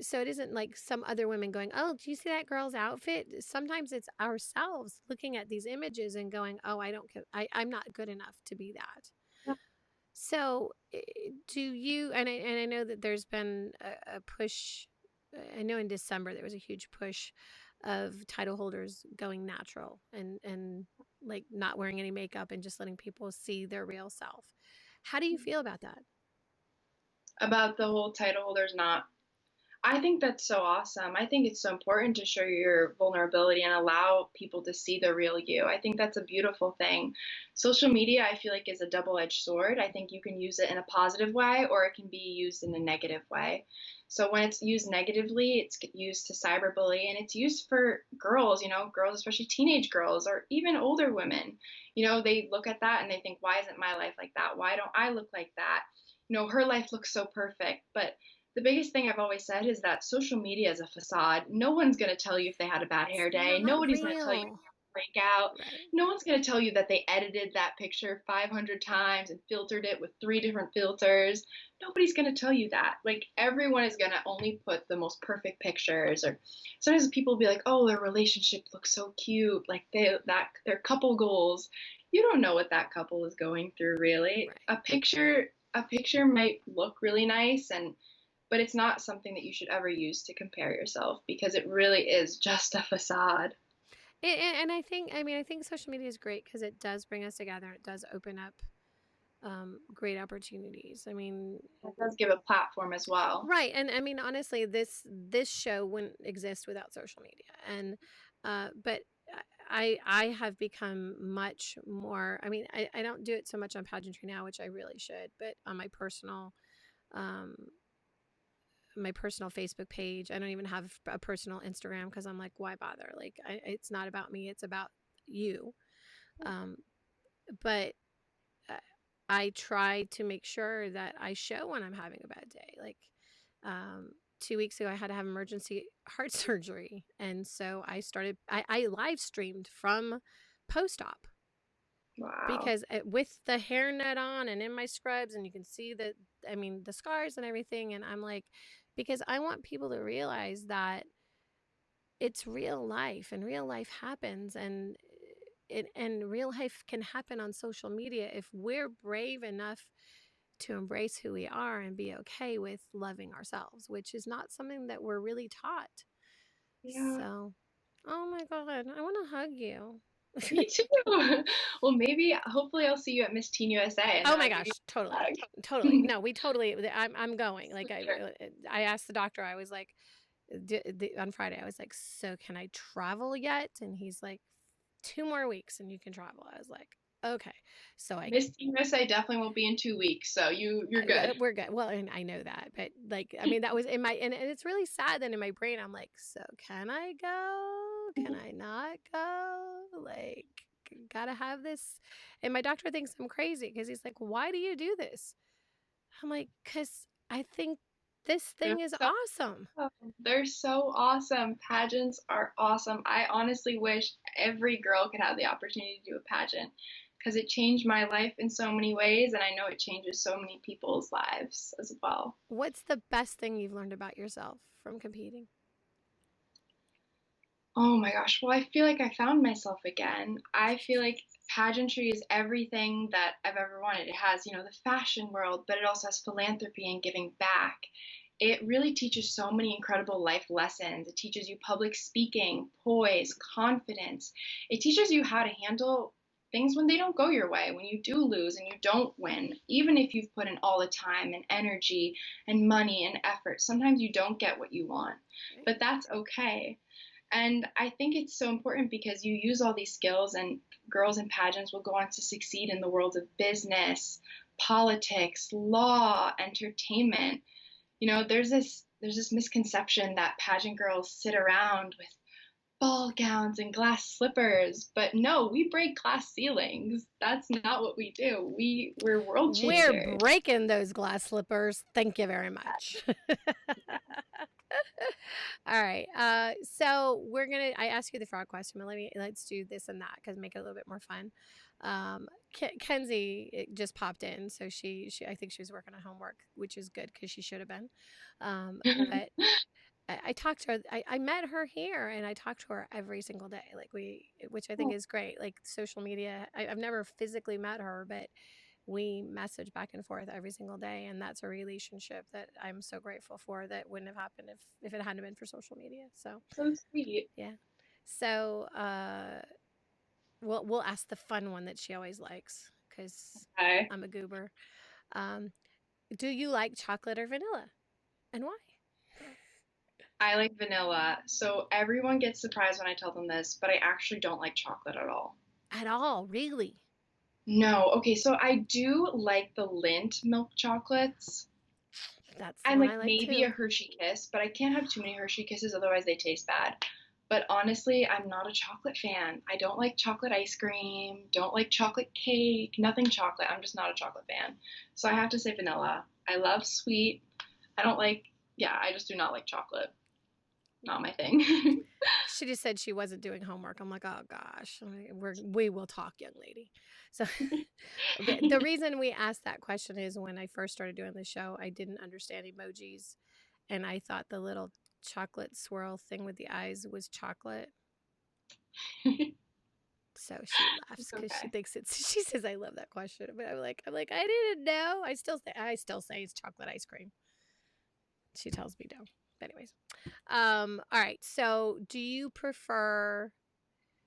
so it isn't like some other women going, oh, do you see that girl's outfit? Sometimes it's ourselves looking at these images and going, oh, I don't I'm not good enough to be that. So, do you? And I know that there's been a push. I know in December there was a huge push of title holders going natural and like not wearing any makeup and just letting people see their real self. How do you feel about that? About the whole title holders not, I think that's so awesome. I think it's so important to show your vulnerability and allow people to see the real you. I think that's a beautiful thing. Social media, I feel like, is a double edged sword. I think you can use it in a positive way or it can be used in a negative way. So when it's used negatively, it's used to cyberbully and it's used for girls, girls, especially teenage girls or even older women. They look at that and they think, why isn't my life like that? Why don't I look like that? Her life looks so perfect. But the biggest thing I've always said is that social media is a facade. No one's going to tell you if they had a bad It's hair day. not Nobody's going to tell you real, break out. right? No one's going to tell you that they edited that picture 500 times and filtered it with 3 different filters. Nobody's going to tell you that. Like everyone is going to only put the most perfect pictures. Or sometimes people will be like, "Oh, their relationship looks so cute. Like their couple goals." You don't know what that couple is going through really. Right. A picture might look really nice, but it's not something that you should ever use to compare yourself because it really is just a facade. And I think social media is great because it does bring us together. It does open up great opportunities. I mean, It does give a platform as well. right, and I mean honestly, this show wouldn't exist without social media, and but I have become much more. I mean, I don't do it so much on pageantry now, which I really should, but on um, my personal Facebook page. I don't even have a personal Instagram because I'm like, why bother? Like, it's not about me; it's about you. Um, but uh, I try to make sure that I show when I'm having a bad day. Like, um, 2 weeks ago, I had to have emergency heart surgery. And so I live streamed from post op Wow. because with the hairnet on and in my scrubs, and you can see the scars and everything. And I'm like, because I want people to realize that it's real life and real life happens, and real life can happen on social media if we're brave enough to embrace who we are and be okay with loving ourselves, which is not something that we're really taught. Yeah. So, oh my God, I want to hug you. Me too. Well, maybe, hopefully, I'll see you at Miss Teen USA, and Oh then my I'll give you gosh, totally. a Totally. hug. No, we totally, I'm going. For Like, sure. I asked the doctor, I was like, on Friday, I was like, so can I travel yet? And he's like, 2 more weeks and you can travel. I was like, okay. So Miss Teen USA definitely won't be in 2 weeks, so you're good. we're good. Well, and I know that, but like, I mean, that was in my, and it's really sad that in my brain, I'm like, so can I go? Can I not go? Like, gotta have this. And my doctor thinks I'm crazy because he's like, why do you do this? I'm like, because I think this They're thing is so awesome. awesome. They're so awesome. Pageants are awesome. I honestly wish every girl could have the opportunity to do a pageant because it changed my life in so many ways, and I know it changes so many people's lives as well. What's the best thing you've learned about yourself from competing? Oh my gosh. Well, I feel like I found myself again. I feel like pageantry is everything that I've ever wanted. It has, the fashion world, but it also has philanthropy and giving back. It really teaches so many incredible life lessons. It teaches you public speaking, poise, confidence. It teaches you how to handle things when they don't go your way, when you do lose and you don't win. Even if you've put in all the time and energy and money and effort, sometimes you don't get what you want, Right? but that's okay. And I think it's so important because you use all these skills, and girls in pageants will go on to succeed in the world of business, politics, law, entertainment. There's this misconception that pageant girls sit around with ball gowns and glass slippers, but no, we break glass ceilings. That's not what we do. We're world We're changers. breaking those glass slippers. Thank you very much. All right. So I asked you the frog question, but let's do this and that because make it a little bit more fun. Kenzie just popped in, so she I think she was working on homework, which is good because she should have been. But I talked to her. I met her here, and I talk to her every single day. Like which I think is great. Like social media. I've never physically met her, but we message back and forth every single day, and that's a relationship that I'm so grateful for. That wouldn't have happened if it hadn't been for social media. So So sweet. yeah. So we'll ask the fun one that she always likes because Okay. I'm a goober. Um, do you like chocolate or vanilla, and why? I like vanilla. So everyone gets surprised when I tell them this, but I actually don't like chocolate at all. At all, really? No. Okay, so I do like the Lindt milk chocolates That's the and one like I like maybe a too. Hershey Kiss, but I can't have too many Hershey Kisses, otherwise they taste bad. But honestly, I'm not a chocolate fan. I don't like chocolate ice cream, don't like chocolate cake, nothing chocolate. I'm just not a chocolate fan. So I have to say vanilla. I love sweet. I don't like, yeah, I just do not like chocolate. Not my thing. She just said she wasn't doing homework. I'm like, oh gosh, we will talk, young lady. So the reason we asked that question is when I first started doing the show, I didn't understand emojis, and I thought the little chocolate swirl thing with the eyes was chocolate. So she laughs It's because she okay. thinks it's. She says, "I love that question," but I'm like, I didn't know. I still say it's chocolate ice cream. She tells me no. But anyways, all right. So, do you prefer?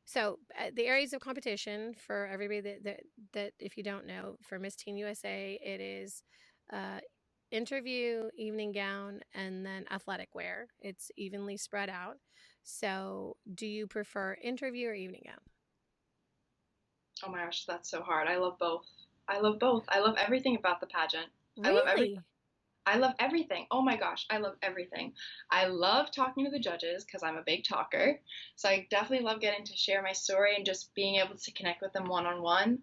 So, the areas of competition for everybody that if you don't know, for Miss Teen USA, it is uh, interview, evening gown, and then athletic wear. It's evenly spread out. So, do you prefer interview or evening gown? Oh my gosh, that's so hard. I love both. I love both. I love everything about the pageant. I love every Really? I love everything. Oh my gosh, I love everything. I love talking to the judges because I'm a big talker. So I definitely love getting to share my story and just being able to connect with them one on one.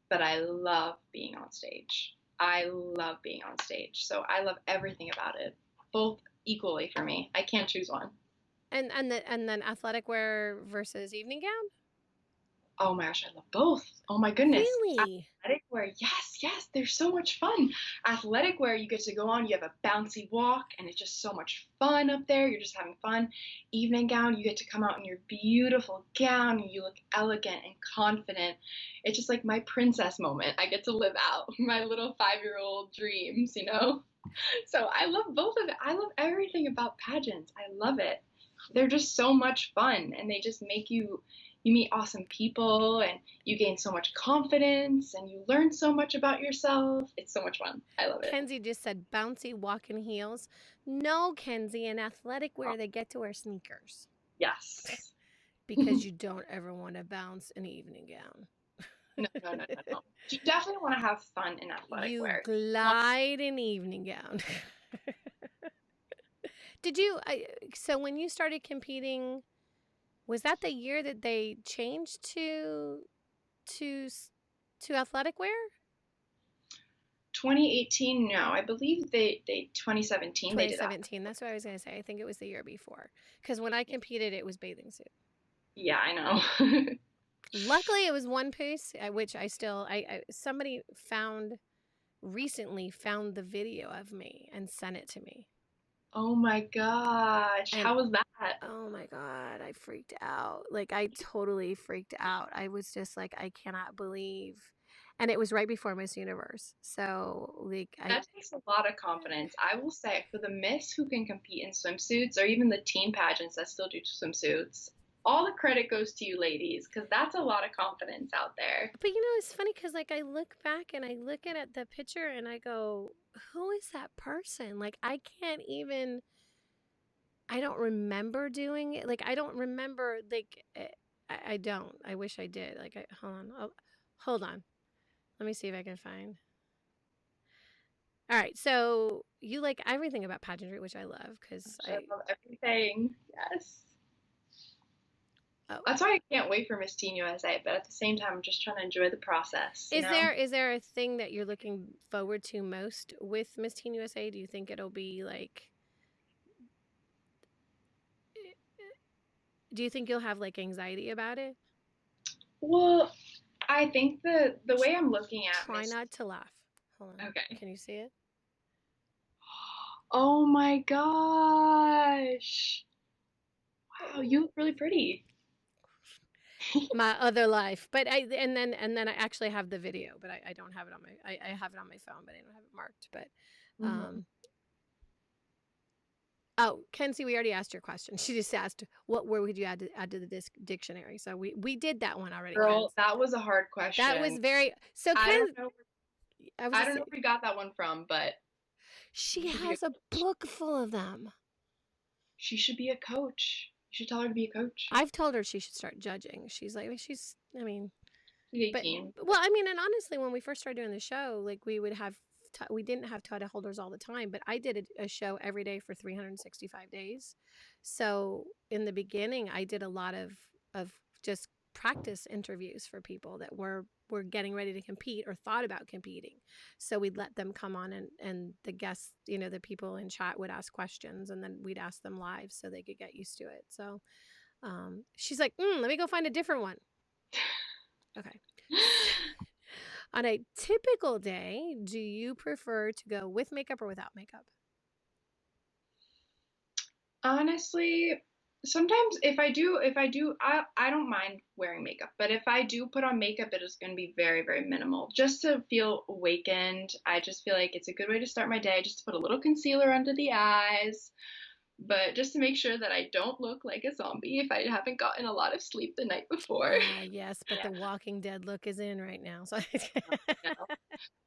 But I love being on stage. I love being on stage. So I love everything about it, both equally for me. I can't choose one. And then athletic wear versus evening gown? Oh my gosh, I love both. Oh my goodness. Really? Athletic wear, yes, yes, they're so much fun. Athletic wear, you get to go on, you have a bouncy walk, and it's just so much fun up there. You're just having fun. Evening gown, you get to come out in your beautiful gown, and you look elegant and confident. It's just like my princess moment. I get to live out my little 5-year-old dreams, you know? So I love both of it. I love everything about pageants. I love it. They're just so much fun, and they just make you meet awesome people, and you gain so much confidence, and you learn so much about yourself. It's so much fun. I love it. Kenzie just said bouncy walking heels. No, Kenzie, in athletic Oh, wear, they get to wear sneakers yes. because you don't ever want to bounce an evening gown. No, no, no, no, no. You definitely want to have fun in athletic You wear. glide in evening gown. Did you? So when you started competing, was that the year that they changed to to athletic wear? 2018, no, I believe they 2017 they did that. 2017. That's what I was gonna say. I think it was the year before. Because when I competed, it was bathing suit. Yeah, I know. Luckily, it was one piece, which I still somebody found recently found the video of me and sent it to me. Oh my gosh, And how was that? oh my god, I freaked out. Like I totally freaked out. I was just like, I cannot believe. And it was right before Miss Universe. So like I That takes a lot of confidence. I will say, for the Miss who can compete in swimsuits, or even the team pageants that still do swimsuits, all the credit goes to you ladies, because that's a lot of confidence out there. but it's funny because like I look back and I look at the picture and I go, who is that person? Like I don't remember doing it. Like I don't remember like I don't. I wish I did. Like hold on. Oh, hold on. Let me see if I can find. All right. So you like everything about pageantry, which I love because I love everything. Yes. oh, That's why I can't wait for Miss Teen USA, but at the same time, I'm just trying to enjoy the process, you know? is there a thing that you're looking forward to most with Miss Teen USA? Do you think it'll be like do you think you'll have like anxiety about it? Well, I think the way I'm looking at Try Miss. not to laugh. Hold on. Okay. Can you see it? Oh my gosh. Wow, you look really pretty. My other life. But I and then I actually have the video, but I don't have it on my I have it on my phone, but I don't have it marked. But Mhm. oh, Kenzie, we already asked your question. She just asked what word would you add to the dictionary. So we did that one already, Girl, Kenzie. that was a hard That was question. very so I Ken don't know. I was I just don't know where you got that one from, but she you should be a has a coach. book full of them. She should be a coach. You should tell her to be a coach. I've told her she should start judging. She's like she's I mean, She's but 18. well, I mean, and honestly, when we first started doing the show, like we would have, we didn't have title holders all the time, but I did a show every day for 365 days. So in the beginning, I did a lot of just practice interviews for people that were getting ready to compete or thought about competing. So we'd let them come on and the guests, the people in chat would ask questions and then we'd ask them live so they could get used to it. So she's like, let me go find a different one. Okay. On a typical day, do you prefer to go with makeup or without makeup? Honestly, sometimes if I don't mind wearing makeup, but if I do put on makeup, it is going to be very, very minimal, just to feel awakened. I just feel like it's a good way to start my day, just to put a little concealer under the eyes, but just to make sure that I don't look like a zombie if I haven't gotten a lot of sleep the night before. Ah, yes, but Yeah, the Walking Dead look is in right now. So I know.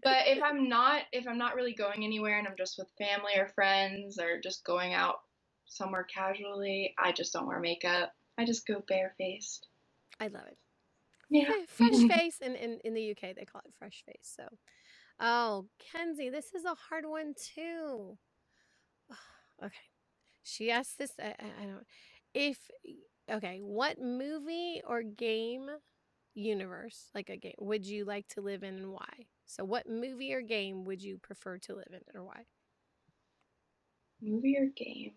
But if I'm not really going anywhere and I'm just with family or friends or just going out somewhere casually, I just don't wear makeup. I just go barefaced. I love it. Yeah. Fresh face, and in the UK they call it fresh face. So Oh, Kenzie, this is a hard one too. Okay. She asked this. I don't. If okay, what movie or game universe, like a game, would you like to live in and why? So, what movie or game would you prefer to live in or why? Movie or game?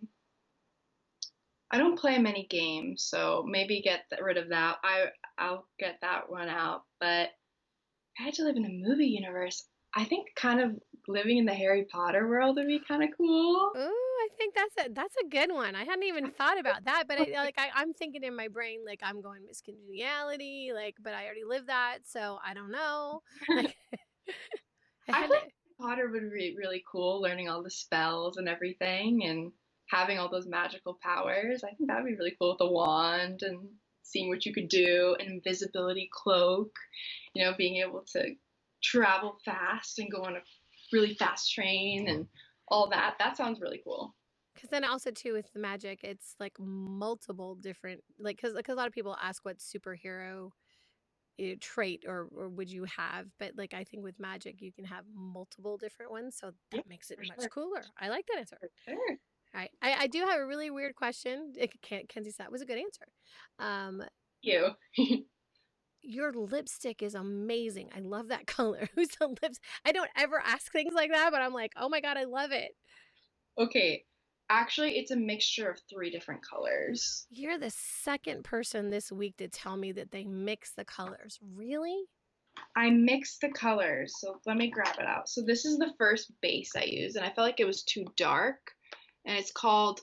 I don't play many games, so maybe rid of that. I'll get that one out. But if I had to live in a movie universe, I think kind of living in the Harry Potter world would be kind of cool. Ooh, I think that's a good one. I hadn't even thought about that, but I'm thinking in my brain like I'm going Miss Congeniality, like, but I already lived that, so I don't know. Like, I I had feel to. like Harry Potter would be really cool, learning all the spells and everything, and having all those magical powers. I think that would be really cool with a wand and seeing what you could do, an invisibility cloak, being able to travel fast and go on a really fast train and all that. That sounds really cool. Because then also too with the magic, it's like multiple different like because a lot of people ask what superhero trait or would you have, but like I think with magic you can have multiple different ones, so Yeah, that makes it for much sure. cooler. I like that answer. For sure. All right, I do have a really weird question. Kenzie said that was a good answer. Um, You. your lipstick is amazing. I love that color. Who's the lips? I don't ever ask things like that, but I'm like, oh my god, I love it. Okay. Actually, it's a mixture of three different colors. You're the second person this week to tell me that they mix the colors. Really? I mixed the colors, so let me grab it out. So this is the first base I used, and I felt like it was too dark, and it's called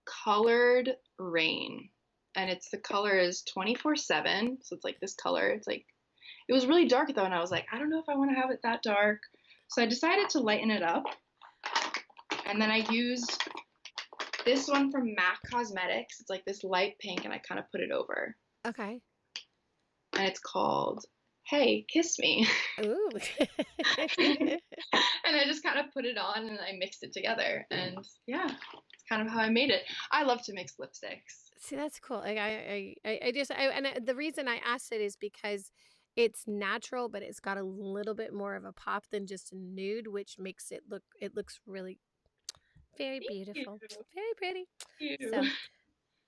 Colored Rain, and the color is 24/7, so it's like this color. It was really dark though, and I was like, I don't know if I want to have it that dark, so I decided to lighten it up, and then I used this one from MAC Cosmetics. It's like this light pink, and I kind of put it over, Okay. and it's called Hey, Kiss Me. Ooh. And I just kind of put it on and I mixed it together. And yeah, it's kind of how I made it. I love to mix lipsticks. See, that's cool. Like I just the reason I asked it is because it's natural, but it's got a little bit more of a pop than just a nude, which makes it looks really very Thank you. beautiful, very pretty. Thank you. So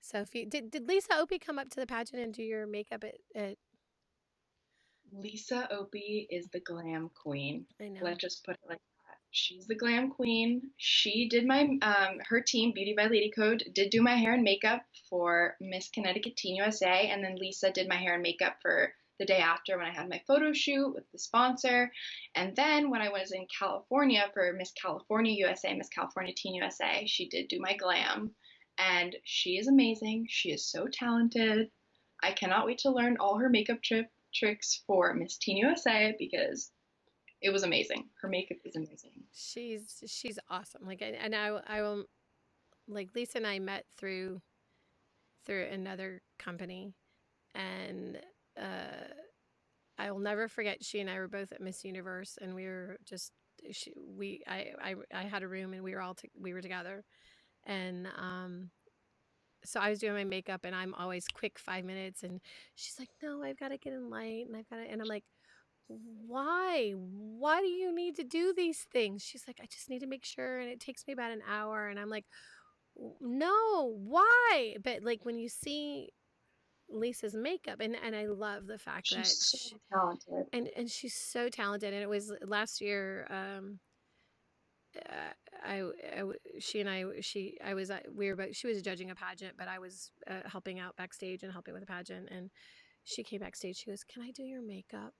so if you did Lisa Opie come up to the pageant and do your makeup at Lisa Opie is the glam queen. I know. Let's just put it like that. She's the glam queen. She did her team, Beauty by Lady Code, did do my hair and makeup for Miss Connecticut Teen USA. And then Lisa did my hair and makeup for the day after when I had my photo shoot with the sponsor. And then when I was in California for Miss California USA, Miss California Teen USA, she did do my glam. And she is amazing. She is so talented. I cannot wait to learn all her makeup tricks for Miss Teen USA because it was amazing. Her makeup is amazing. She's awesome. Like and I will like Lisa and I met through another company and uh I will never forget she and I were both at Miss Universe and we were just I had a room and we were together and so I was doing my makeup and I'm always quick 5 minutes and she's like, no, I've got to get in light and I've got to, and I'm like, why do you need to do these things? She's like, I just need to make sure and it takes me about an hour and I'm like, no, why? But like when you see Lisa's makeup and I love the fact that She's so talented. and she's so talented and it was last year she and I she I was we were both she was judging a pageant but I was helping out backstage and helping with the pageant and she came backstage she goes can I do your makeup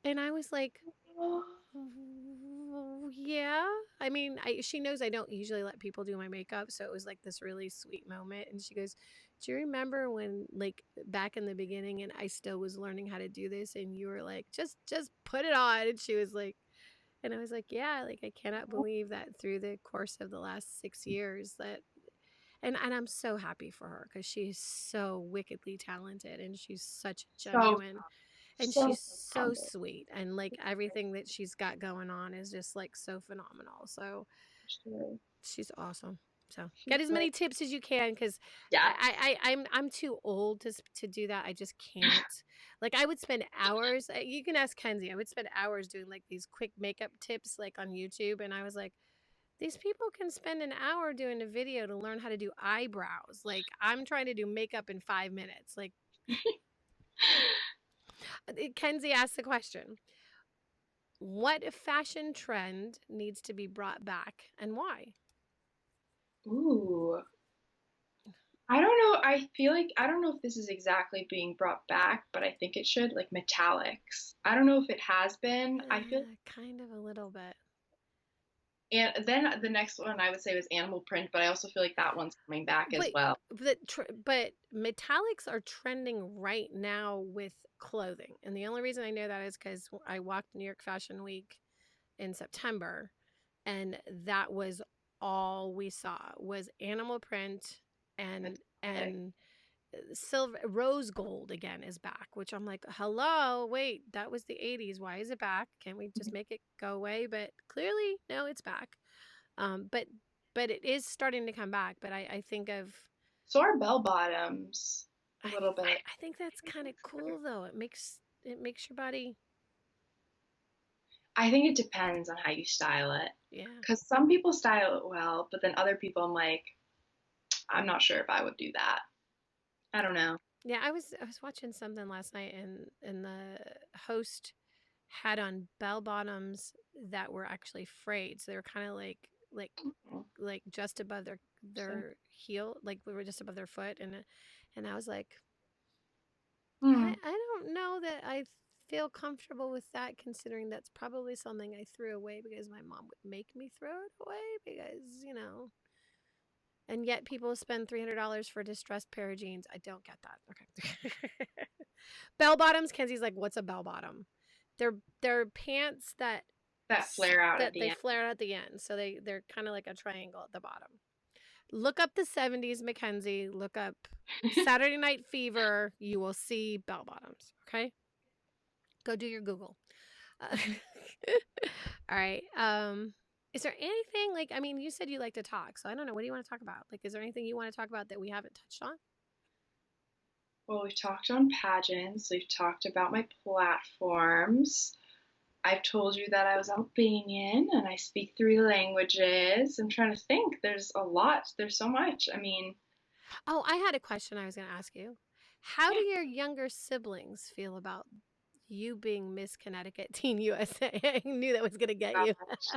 and I was like yeah I mean she knows I don't usually let people do my makeup so it was like this really sweet moment and she goes do you remember when like back in the beginning and I still was learning how to do this and you were like just put it on and she was like and I was like, yeah, like I cannot believe that through the course of the last 6 years that and I'm so happy for her because she's so wickedly talented and she's such a So, genuine and so she's so talented. sweet and like everything that she's got going on is just like so phenomenal. So Sure. she's awesome. So get as many tips as you can because Yes. I'm too old to do that. I just can't. Like I would spend hours. You can ask Kenzie. I would spend hours doing like these quick makeup tips like on YouTube, and I was like, these people can spend an hour doing a video to learn how to do eyebrows. Like I'm trying to do makeup in 5 minutes. Like Kenzie asked the question: what fashion trend needs to be brought back and why? Ooh. I don't know. I feel like I don't know if this is exactly being brought back, but I think it should, like metallics. I don't know if it has been. I feel Kind of a little bit. and then the next one I would say was animal print, but I also feel like that one's coming back as But well. but metallics are trending right now with clothing, and the only reason I know that is because I walked New York Fashion Week in September, and that was all we saw was animal print Metallic. and silver rose gold again is back, which I'm like, hello, wait, that was the 80s. Why is it back? Can't we just make it go away? But clearly, no, it's back. Um, but but it is starting to come back. But I think of So are bell bottoms a little bit. I think that's kind of cool though. It makes your body, I think it depends on how you style it. yeah. Because some people style it well, but then other people, I'm like, I'm not sure if I would do that. I don't know. Yeah, I was watching something last night and the host had on bell bottoms that were actually frayed. So they were kind of like just above Interesting. their heel, like we were just above their foot and I was like, Hmm. I don't know that I feel comfortable with that considering that's probably something I threw away because my mom would make me throw it away because, and yet people spend $300 for a distressed pair of jeans. I don't get that. Okay. Bell bottoms, Kenzie's like, "What's a bell bottom?" They're pants That flare out at that the they end. flare at the end. So they're kind of like a triangle at the bottom. Look up the 70s, Mackenzie. Look up Saturday Night Fever. You will see bell bottoms. Okay? Go do your Google. Uh, all right. Is there anything like, I mean, you said you like to talk. So I don't know. What do you want to talk about? Like, is there anything you want to talk about that we haven't touched on? Well, we've talked on pageants, we've talked about my platforms. I've told you that I was Albanian and I speak 3 languages. I'm trying to think. There's a lot. There's so much. I mean, Oh, I had a question I was going to ask you. How do yeah, your younger siblings feel about you being Miss Connecticut Teen USA? I knew that was going to get you. gosh.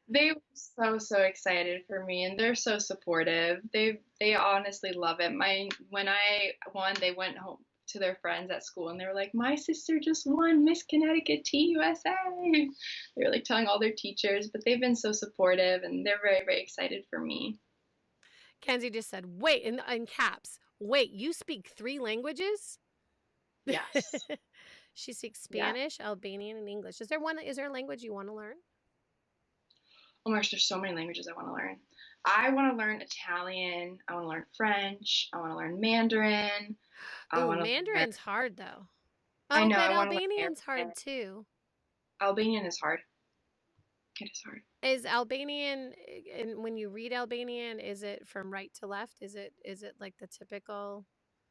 They were so so excited for me and they're so supportive. They honestly love it. My when I won, they went home to their friends at school and they were like, "My sister just won Miss Connecticut Teen USA." They were like telling all their teachers, but they've been so supportive and they're very very excited for me. Kenzie just said, wait, in caps, wait, you speak 3 languages? Yes. She speaks Yeah. Spanish, Albanian, and English. Is there a language you want to learn? Oh my gosh, there's so many languages I want to learn. I want to learn Italian. I want to learn French. I want to learn Mandarin. I Ooh, want to learn. Mandarin's hard though. I Oh, know but I want to learn Albanian's hard Arabic. too. Albanian is hard. It is hard. Is Albanian and when you read Albanian, is it from right to left? Is it like the typical?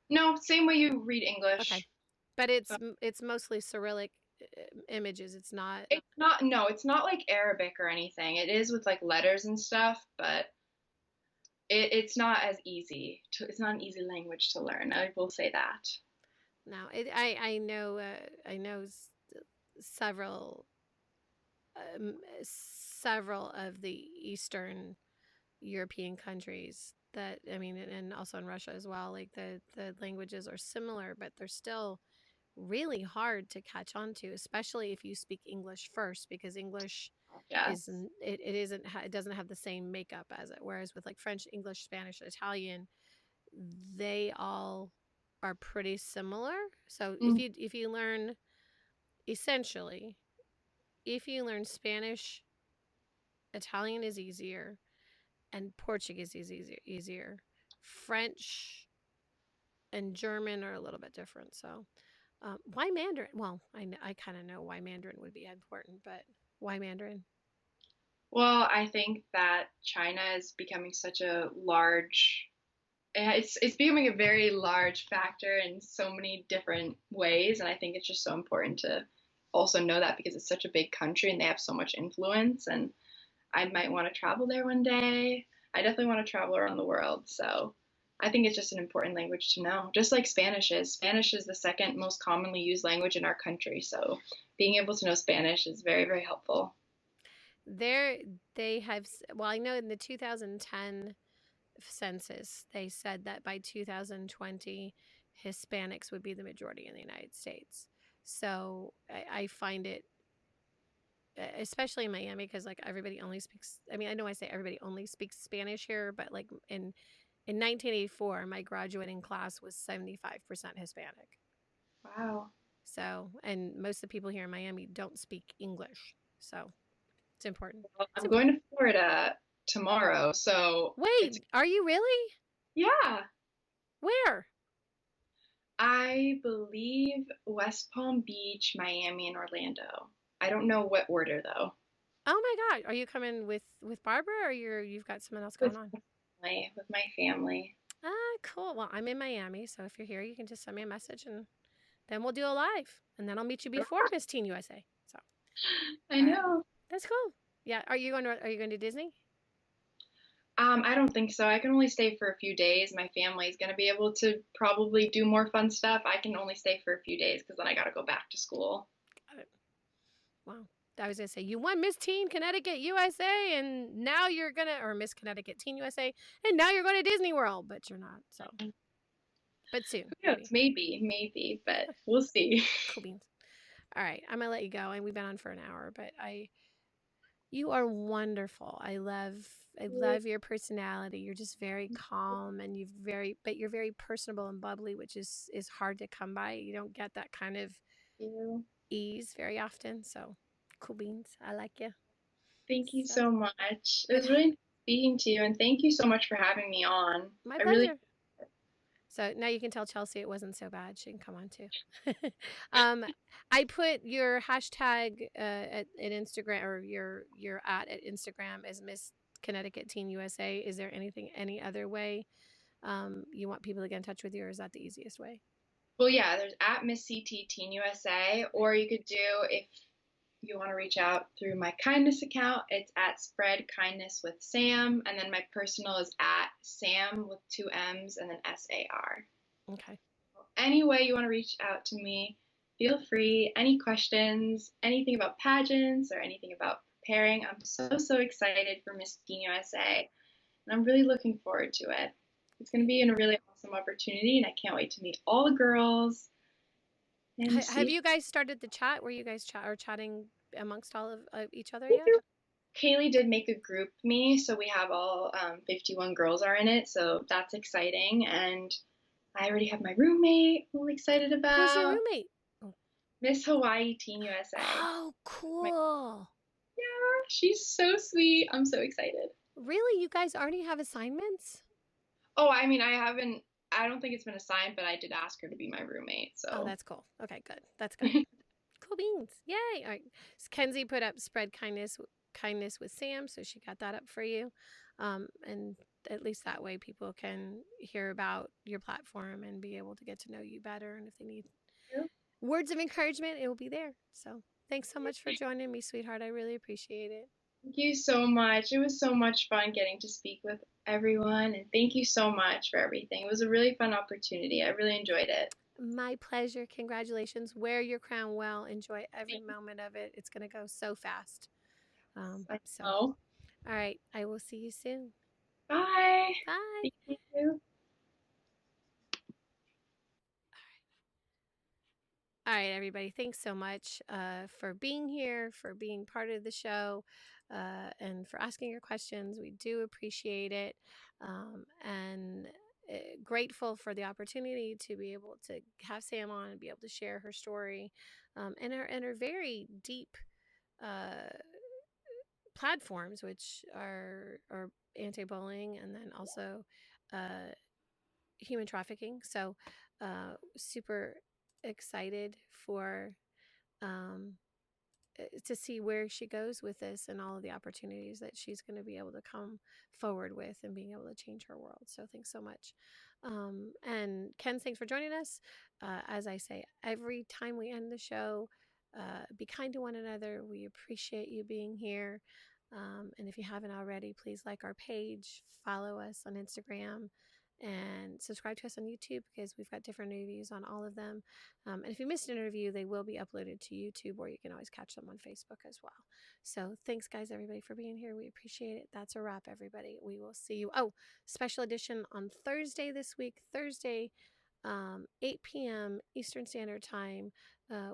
No, same way you read Okay. English. But So it's mostly Cyrillic images. It's not. it's not. No, it's not like Arabic or anything. It is with like letters and stuff, but it's not as easy. It's not an easy language to learn. I will say that. No. I know several several of the Eastern European countries that I mean, and also in Russia as well. Like the languages are similar, but they're still really hard to catch on to, especially if you speak English first, because English Yes. isn't it isn't it doesn't have the same makeup as it. Whereas with like French, English, Spanish, Italian, they all are pretty similar. So Mm, if you learn essentially if you learn Spanish, Italian is easier, and Portuguese is easier. French and German are a little bit different. So why Mandarin? Well, I kind of know why Mandarin would be important, but why Mandarin? Well, I think that China is becoming such a large it's becoming a very large factor in so many different ways, and I think it's just so important to also know that because it's such a big country and they have so much influence, and I might want to travel there one day. I definitely want to travel around the world, so I think it's just an important language to know. Just like Spanish is. Spanish is the second most commonly used language in our country, so being able to know Spanish is very, very helpful. There, they have. Well, I know in the 2010 census, they said that by 2020, Hispanics would be the majority in the United States. So I find it, especially in Miami, because like everybody only speaks. I mean, I know I say everybody only speaks Spanish here, but like in 1984, my graduating class was 75% Hispanic. Wow. So, and most of the people here in Miami don't speak English. So it's important. Well, It's I'm going important. to Florida tomorrow, so it's Wait, are you really? yeah. Where? I believe West Palm Beach, Miami, and Orlando. I don't know what order though. Oh my God. Are you coming with Barbara or you've got someone else going With on? with my family. Ah, cool. Well, I'm in Miami, so if you're here, you can just send me a message and then we'll do a live. And then I'll meet you before Miss Teen USA. So, I all right. know. That's cool. Yeah, are you going to Disney? I don't think so. I can only stay for a few days. My family's gonna be able to probably do more fun stuff. I can only stay for a few days because then I gotta go back to school. Got it. Wow. I was going to say you won Miss Teen Connecticut USA and now you're going to or Miss Connecticut Teen USA and now you're going to Disney World, but you're not. So, but soon, Who knows? maybe. Maybe, but we'll see. Cool beans. All right, I'm gonna let you go, and we've been on for an hour, but you are wonderful. I love your personality. You're just very calm, and but you're very personable and bubbly, which is hard to come by. You don't get that kind of You. ease very often. So, cool beans. I like you. Thank you So, so much. It was really nice speaking to you, and thank you so much for having me on. my I really pleasure. So now you can tell Chelsea it wasn't so bad. She can come on too. um, I put your hashtag at Instagram or your at Instagram as Miss Connecticut Teen USA. Is there any other way you want people to get in touch with you, or is that the easiest way? Well, yeah, there's at Miss CT Teen USA, Okay. or you could do if you want to reach out through my kindness account, it's at Spread Kindness with Sam, and then my personal is at Sam with two M's and then SAR. Okay. Any way you want to reach out to me, feel free. Any questions, anything about pageants or anything about preparing, I'm so excited for Miss Teen USA, and I'm really looking forward to it. It's going to be a really awesome opportunity, and I can't wait to meet all the girls and Have see. you guys started the chat where you guys are chatting amongst all of each other yet? Kaylee did make a group me, so we have all 51 girls are in it, so that's exciting. And I already have my roommate who I'm excited Who's your about. roommate? Oh, Miss Hawaii Teen USA. oh My, cool. yeah, she's so sweet. I'm so excited. Really? You guys already have assignments? Oh, I mean, I don't think it's been assigned, but I did ask her to be my roommate, Oh, so. that's cool. Okay, good. That's good. Cool beans. Yay. All right. Kenzie put up spread kindness with Sam, so she got that up for you. And at least that way people can hear about your platform and be able to get to know you better. And if they need words of encouragement, it will be there. So thanks so much for joining me, sweetheart. I really appreciate it. Thank you so much. It was so much fun getting to speak with everyone, and thank you so much for everything. It was a really fun opportunity. I really enjoyed it. My pleasure. Congratulations. Wear your crown well. Enjoy every moment of it. It's going to go so fast. I So, know. all right. I will see you soon. Bye. Bye. Thank you. All right, everybody. Thanks so much for being here, for being part of the show, and for asking your questions. We do appreciate it. And grateful for the opportunity to be able to have Sam on and be able to share her story and her very deep uh, platforms, which are anti bullying and then also uh, human trafficking. So, super excited for um, to see where she goes with this and all of the opportunities that she's going to be able to come forward with and being able to change her world. So thanks so much. And Ken, thanks for joining us. As I say, every time we end the show, be kind to one another. We appreciate you being here. And if you haven't already, please like our page, follow us on Instagram, and subscribe to us on YouTube because we've got different reviews on all of them. And if you missed an interview, they will be uploaded to YouTube, or you can always catch them on Facebook as well. So thanks, guys, everybody, for being here. We appreciate it. That's a wrap, everybody. We will see you. Oh, special edition on Thursday this week, Thursday, 8 p.m. Eastern Standard Time.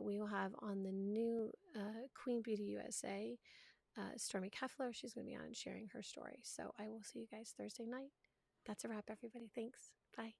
We will have on the new Queen Beauty USA, Stormy Keffler. She's going to be on and sharing her story. So I will see you guys Thursday night. That's a wrap, everybody. Thanks. Bye.